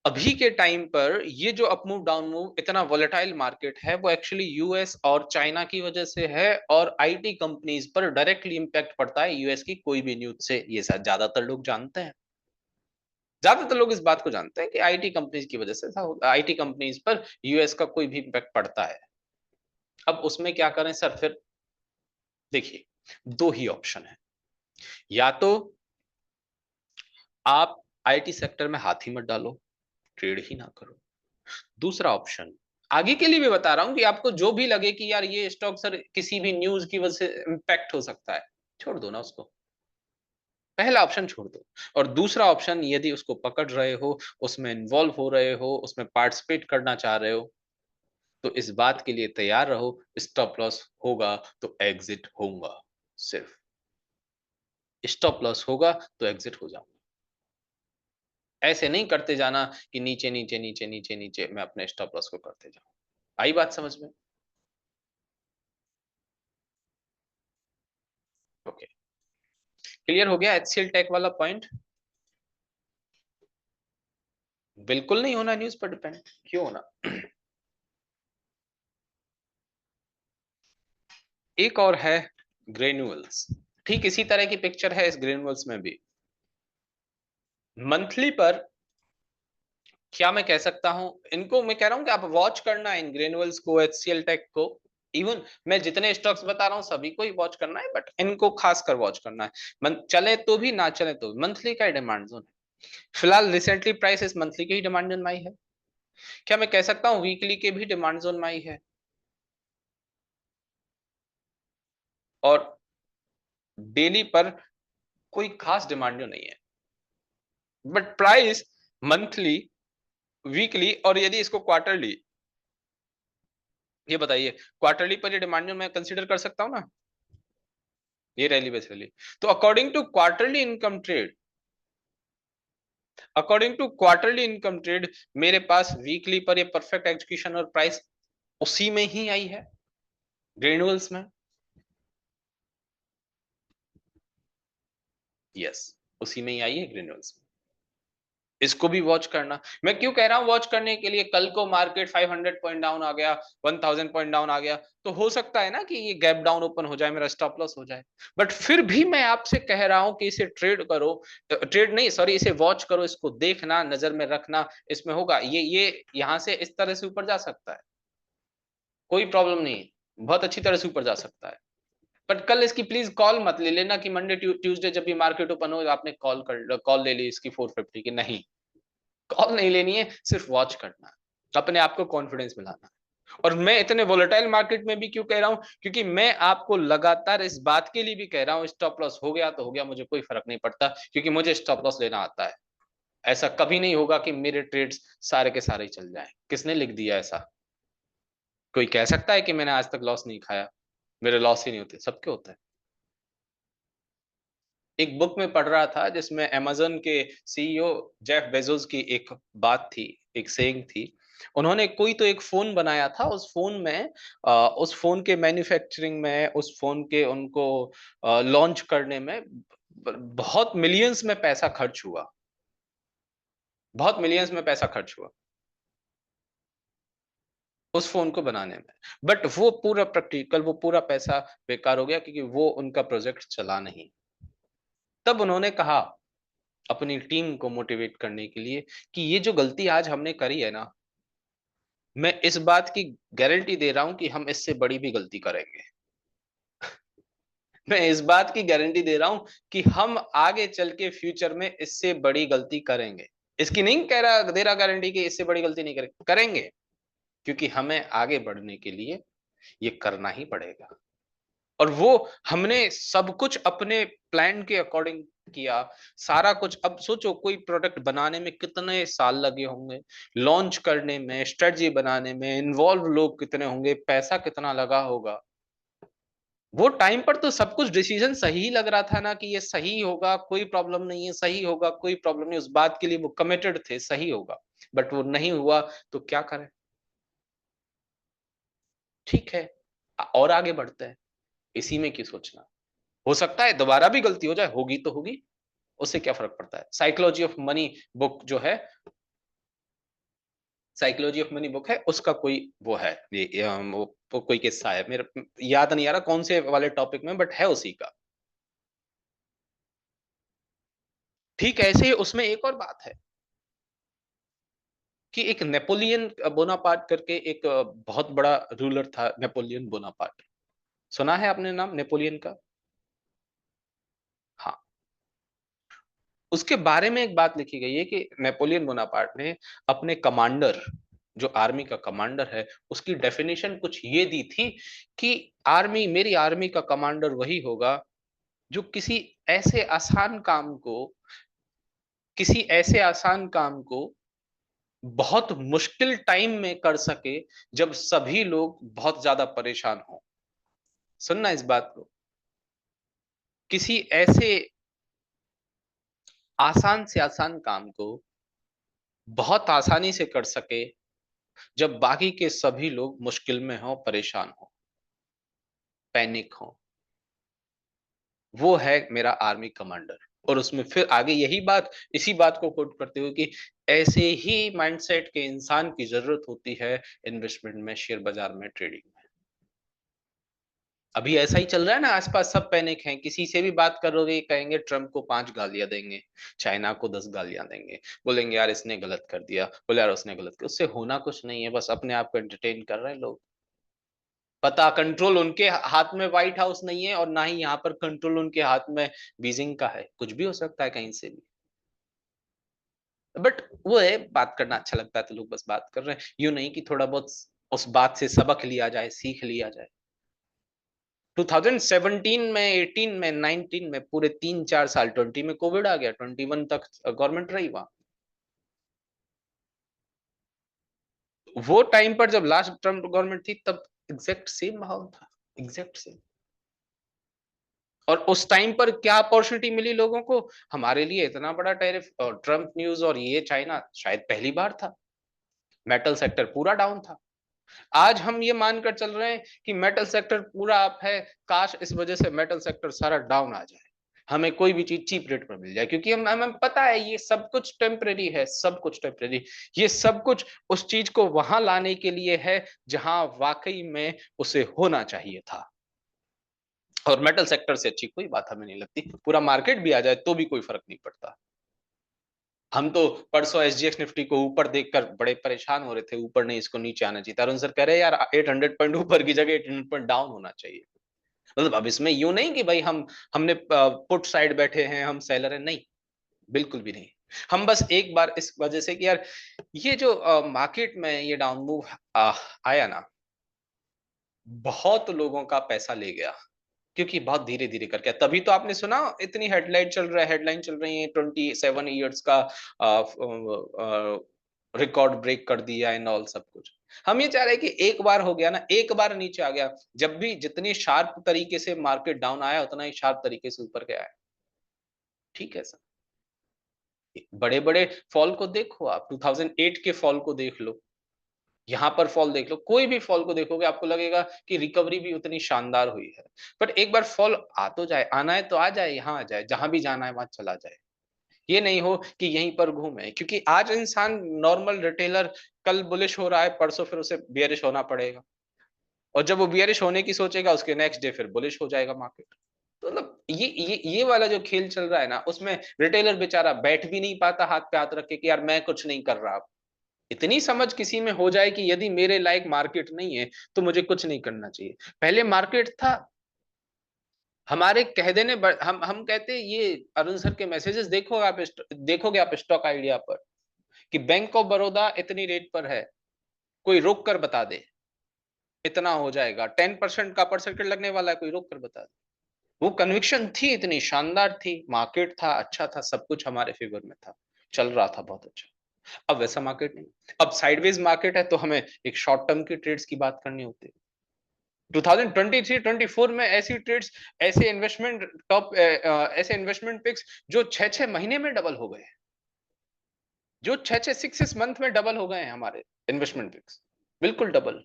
अभी के टाइम पर ये जो अप मूव डाउन मूव इतना वोलेटाइल मार्केट है, वो एक्चुअली यूएस और चाइना की वजह से है, और आईटी कंपनीज पर डायरेक्टली इंपैक्ट पड़ता है यूएस की कोई भी न्यूज से, ये ज्यादातर लोग जानते हैं, ज्यादातर लोग इस बात को जानते हैं कि आईटी कंपनीज की वजह से ऐसा होता, आईटी कंपनीज पर यूएस का कोई भी इंपैक्ट पड़ता है। अब उसमें क्या करें सर? फिर देखिए, दो ही ऑप्शन है, या तो आप आईटी सेक्टर में हाथ ही मत डालो, ट्रेड ही ना करो। दूसरा ऑप्शन, आगे के लिए भी बता रहा हूं कि आपको जो भी लगे कि यार ये स्टॉक सर किसी भी न्यूज की वजह से इंपैक्ट हो सकता है, छोड़ दो ना उसको, पहला ऑप्शन छोड़ दो। और दूसरा ऑप्शन, यदि उसको पकड़ रहे हो, उसमें इन्वॉल्व हो रहे हो, उसमें पार्टिसिपेट करना चाह रहे हो, तो इस बात के लिए तैयार रहो, स्टॉप लॉस होगा तो एग्जिट होऊंगा, सिर्फ स्टॉप लॉस होगा तो एग्जिट हो जाऊंगा। ऐसे नहीं करते जाना कि नीचे नीचे नीचे नीचे नीचे मैं अपने स्टॉप लॉस को करते जाऊं। आई बात समझ में? ओके, क्लियर हो गया एचसीएल टेक वाला पॉइंट? बिल्कुल नहीं होना न्यूज पर डिपेंड, क्यों होना? एक और है ग्रेन्यूल्स। ठीक इसी तरह की पिक्चर है इस ग्रेन्यूल्स में भी। मंथली पर क्या मैं कह सकता हूं, इनको मैं कह रहा हूं कि आप वॉच करना इन ग्रेन्यूल्स को, एचसीएल टेक को। इवन मैं जितने स्टॉक्स बता रहा हूं सभी को ही वॉच करना है, बट इनको खासकर वॉच करना है। चले तो भी ना चले तो मंथली का डिमांड जोन है। फिलहाल रिसेंटली प्राइस इस मंथली के ही डिमांड जोन में आई है। क्या मैं कह सकता हूं वीकली के भी डिमांड जोन में आई है? और डेली पर कोई खास डिमांड जो नहीं है, बट प्राइस मंथली, वीकली और यदि इसको क्वार्टरली, ये बताइए क्वार्टरली पर ये डिमांड जो मैं कंसीडर कर सकता हूं ना, ये रैली बेस रैली। तो according to quarterly income trade मेरे पास वीकली पर ये परफेक्ट एग्जीक्यूशन और प्राइस उसी में ही आई है, ग्रेनुअल्स में। यस, उसी में ही आई है ग्रेनुअल्स में। इसको भी वॉच करना। मैं क्यों कह रहा हूं वॉच करने के लिए, कल को मार्केट 500 पॉइंट डाउन आ गया, 1000 पॉइंट डाउन आ गया, तो हो सकता है ना कि ये गैप डाउन ओपन हो जाए, मेरा स्टॉप लॉस हो जाए। बट फिर भी मैं आपसे कह रहा हूं कि इसे ट्रेड करो, ट्रेड नहीं सॉरी, इसे वॉच करो, इसको देखना, नजर में रखना, इसमें होगा ये यहां से इस तरह से ऊपर जा सकता है, कोई प्रॉब्लम नहीं है, बहुत अच्छी तरह से ऊपर जा सकता है। बट कल इसकी प्लीज कॉल मत ले लेना कि मंडे ट्यूसडे जब भी मार्केट ओपन हो आपने कॉल ले ली इसकी 450 की, नहीं, कॉल नहीं लेनी है, सिर्फ वॉच करना है, अपने आप को कॉन्फिडेंस मिलाना है। और मैं इतने वोलेटाइल मार्केट में भी क्यों कह रहा हूं, क्योंकि मैं आपको लगातार इस बात के लिए भी कह रहा हूं स्टॉप लॉस हो गया तो हो गया, मुझे कोई फर्क नहीं पड़ता, क्योंकि मुझे स्टॉप लॉस लेना आता है। ऐसा कभी नहीं होगा कि मेरे ट्रेड्स सारे के सारे चल जाएं। किसने लिख दिया ऐसा? कोई कह सकता है कि मैंने आज तक लॉस नहीं खाया? मेरे लॉस ही नहीं होते, सबके होते हैं। एक बुक में पढ़ रहा था जिसमें अमेज़न के सीईओ जेफ बेजोस की एक बात थी, एक सेइंग थी। उन्होंने कोई तो एक फोन बनाया था, उस फोन में उस फोन के मैन्युफैक्चरिंग में, उस फोन के उनको लॉन्च करने में बहुत मिलियंस में पैसा खर्च हुआ, बहुत मिलियंस में पैसा खर्च हुआ उस फोन को बनाने में। बट वो पूरा प्रैक्टिकल, वो पूरा पैसा बेकार हो गया क्योंकि वो उनका प्रोजेक्ट चला नहीं। तब उन्होंने कहा अपनी टीम को मोटिवेट करने के लिए कि ये जो गलती आज हमने करी है ना, मैं इस बात की गारंटी दे रहा हूं कि हम इससे बड़ी भी गलती करेंगे। मैं इस बात की गारंटी दे रहा हूं कि हम आगे चल के फ्यूचर में इससे बड़ी गलती करेंगे। इसकी नहीं कह रहा, दे रहा गारंटी कि इससे बड़ी गलती नहीं करेंगे, करेंगे, क्योंकि हमें आगे बढ़ने के लिए ये करना ही पड़ेगा। और वो हमने सब कुछ अपने प्लान के अकॉर्डिंग किया, सारा कुछ। अब सोचो कोई प्रोडक्ट बनाने में कितने साल लगे होंगे, लॉन्च करने में, स्ट्रेटजी बनाने में इन्वॉल्व लोग कितने होंगे, पैसा कितना लगा होगा। वो टाइम पर तो सब कुछ डिसीजन सही लग रहा था ना कि ये सही होगा, कोई प्रॉब्लम नहीं है, सही होगा, कोई प्रॉब्लम नहीं, उस बात के लिए वो कमिटेड थे, सही होगा। बट वो नहीं हुआ तो क्या करें? ठीक है, और आगे बढ़ते हैं, इसी में क्यों सोचना। हो सकता है दोबारा भी गलती हो जाए, होगी तो होगी, उससे क्या फर्क पड़ता है। साइकोलॉजी ऑफ मनी बुक जो है, साइकोलॉजी ऑफ मनी बुक है, उसका कोई वो है, वो कोई किस्सा है, मेरे याद नहीं आ रहा कौन से वाले टॉपिक में, बट है उसी का। ठीक ऐसे ही उसमें एक और बात है कि एक नेपोलियन बोनापार्ट करके एक बहुत बड़ा रूलर था, नेपोलियन बोनापार्ट। सुना है आपने नाम नेपोलियन का? हाँ, उसके बारे में एक बात लिखी गई है कि नेपोलियन बोनापार्ट ने अपने कमांडर, जो आर्मी का कमांडर है, उसकी डेफिनेशन कुछ ये दी थी कि मेरी आर्मी का कमांडर वही होगा जो किसी ऐसे आसान काम को बहुत मुश्किल टाइम में कर सके, जब सभी लोग बहुत ज्यादा परेशान हो। सुनना इस बात को, किसी ऐसे आसान से आसान काम को बहुत आसानी से कर सके जब बाकी के सभी लोग मुश्किल में हो, परेशान हो, पैनिक हो। वो है मेरा आर्मी कमांडर। और उसमें फिर आगे यही बात, इसी बात को कोट करते हुए कि ऐसे ही माइंडसेट के इंसान की जरूरत होती है इन्वेस्टमेंट में, शेयर बाजार में, ट्रेडिंग में। अभी ऐसा ही चल रहा है ना, आसपास सब पैनिक हैं, किसी से भी बात करोगे कहेंगे ट्रम्प को 5 गालियां देंगे, चाइना को 10 गालियां देंगे, बोलेंगे यार इसने गलत कर दिया, बोले यार उसने गलत किया। उससे होना कुछ नहीं है, बस अपने आप को एंटरटेन कर रहे हैं लोग। पता कंट्रोल उनके हाथ में व्हाइट हाउस नहीं है, और ना ही यहाँ पर कंट्रोल उनके हाथ में बीजिंग का है, कुछ भी हो सकता है कहीं से भी। बट वो है, बात करना अच्छा लगता है तो लोग बस बात कर रहे हैं, यूं नहीं कि थोड़ा बहुत उस बात से सबक लिया जाए, सीख लिया जाए। 2017 में, 18 में, 19 में, पूरे 3-4 साल, 20 में कोविड आ गया, 21 तक गवर्नमेंट रही वहां। वो टाइम पर जब लास्ट ट्रम्प गवर्नमेंट थी तब एग्जैक्ट सेम माहौल था, एग्जैक्ट सेम। और उस टाइम पर क्या अपॉर्चुनिटी मिली लोगों को, हमारे लिए इतना बड़ा टैरिफ और ट्रम्प न्यूज, और ये चाइना शायद पहली बार था। मेटल सेक्टर पूरा डाउन था। आज हम ये मानकर चल रहे हैं कि मेटल सेक्टर पूरा अप है, काश इस वजह से मेटल सेक्टर सारा डाउन आ जाए, हमें कोई भी चीज चीप रेट पर मिल जाए, क्योंकि हम हमें पता है ये सब कुछ टेम्परेरी है, सब कुछ टेम्परेरी। ये सब कुछ उस चीज को वहां लाने के लिए है जहां वाकई में उसे होना चाहिए था। और मेटल सेक्टर से अच्छी कोई बात हमें नहीं लगती, पूरा मार्केट भी आ जाए तो भी कोई फर्क नहीं पड़ता। हम तो परसों एसजीएक्स निफ्टी को ऊपर देखकर बड़े परेशान हो रहे थे, ऊपर नहीं इसको नीचे आना चाहिए। अरुण सर कह रहे हैं यार 800 पॉइंट ऊपर की जगह 800 पॉइंट डाउन होना चाहिए। मतलब अब इसमें यूं नहीं कि भाई हमने पुट साइड बैठे हैं, हम सेलर हैं, नहीं, बिल्कुल भी नहीं। हम बस एक बार इस वजह से कि यार ये जो मार्केट में ये डाउन मूव आया ना, बहुत लोगों का पैसा ले गया, क्योंकि बहुत धीरे धीरे करके। तभी तो आपने सुना इतनी हेडलाइन चल रही है, 27 ईयर्स का रिकॉर्ड ब्रेक कर दिया एंड ऑल सब कुछ। हम ये चाह रहे हैं कि एक बार हो गया ना, एक बार नीचे आ गया, जब भी जितनी शार्प तरीके से मार्केट डाउन आया उतना ही शार्प तरीके से ऊपर गया है। ठीक है सर, बड़े बड़े फॉल को देखो आप, 2008 के फॉल को देख लो, यहाँ पर फॉल देख लो, कोई भी फॉल को देखोगे आपको लगेगा कि रिकवरी भी उतनी शानदार हुई है। बट एक बार फॉल आ तो जाए, आना है तो आ जाए, यहाँ आ जाए, जहां भी जाना है वहां चला जाए। ये नहीं हो कि यहीं पर घूमे, क्योंकि आज इंसान नॉर्मल रिटेलर कल बुलिश हो रहा है, परसों फिर उसे बियरिश होना पड़ेगा, और जब वो बियरिश होने की सोचेगा उसके नेक्स्ट डे फिर बुलिश हो जाएगा मार्केट। तो मतलब ये वाला जो खेल चल रहा है ना, उसमें रिटेलर बेचारा बैठ भी नहीं पाता हाथ पे हाथ रख के कि यार मैं कुछ नहीं कर रहा। इतनी समझ किसी में हो जाए कि यदि मेरे लायक मार्केट नहीं है तो मुझे कुछ नहीं करना चाहिए। पहले मार्केट था, हमारे कह देने हम कहते ये, अरुण सर के मैसेजेस देखोगे आप स्टॉक आइडिया पर, कि बैंक ऑफ बड़ौदा इतनी रेट पर है, कोई रोक कर बता दे, इतना हो जाएगा, 10% का परसेंटेज लगने वाला है, कोई रोक कर बता दे। वो कन्विक्शन थी, इतनी शानदार थी, मार्केट था, अच्छा था, सब कुछ हमारे फेवर में था, चल रहा था बहुत अच्छा। अब वैसा मार्केट नहीं, अब साइडवेज मार्केट है, तो हमें एक शॉर्ट टर्म की ट्रेड्स की बात करनी होती है। 2023-24 में ऐसी ट्रेड्स, ऐसे इन्वेस्टमेंट ऐसे इन्वेस्टमेंट पिक्स जो 6-6 महीने में डबल हो गए, जो 6-6 मंथ में डबल हो गए हैं हमारे इन्वेस्टमेंट पिक्स, बिल्कुल डबल।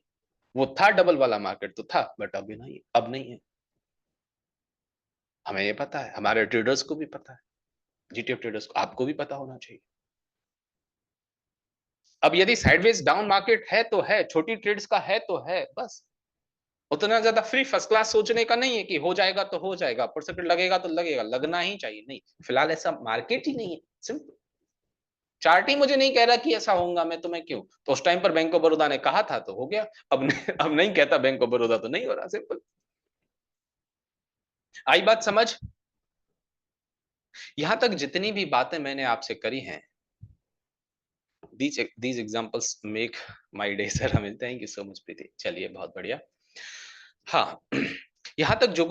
वो था डबल वाला मार्केट तो था, बट अभी नहीं, अब नहीं है। हमें ये पता है, हमारे ट्रेडर्स को भी पता है, जीटीएफ ट्रेडर्स को, आपको भी पता होना चाहिए। अब यदि साइडवेज डाउन मार्केट है तो है, छोटी ट्रेड्स का है तो है, बस। उतना ज्यादा फ्री फर्स्ट क्लास सोचने का नहीं है कि हो जाएगा तो हो जाएगा, परसेंटेज लगेगा तो लगेगा, लगना ही चाहिए, नहीं, फिलहाल ऐसा मार्केट ही नहीं है, सिंपल। चार्ट ही मुझे नहीं कह रहा कि ऐसा होगा, मैं तुम्हें क्यों, तो उस टाइम पर बैंक ऑफ बड़ौदा ने कहा था तो हो गया, अब नहीं कहता बैंक ऑफ बड़ौदा तो नहीं हो रहा, सिंपल। आई बात समझ? यहां तक जितनी भी बातें मैंने आपसे करी हैं, these examples make my day sir, हमें थैंक यू सो मच प्रीति, चलिए बहुत बढ़िया। हाँ, यहाँ तक जो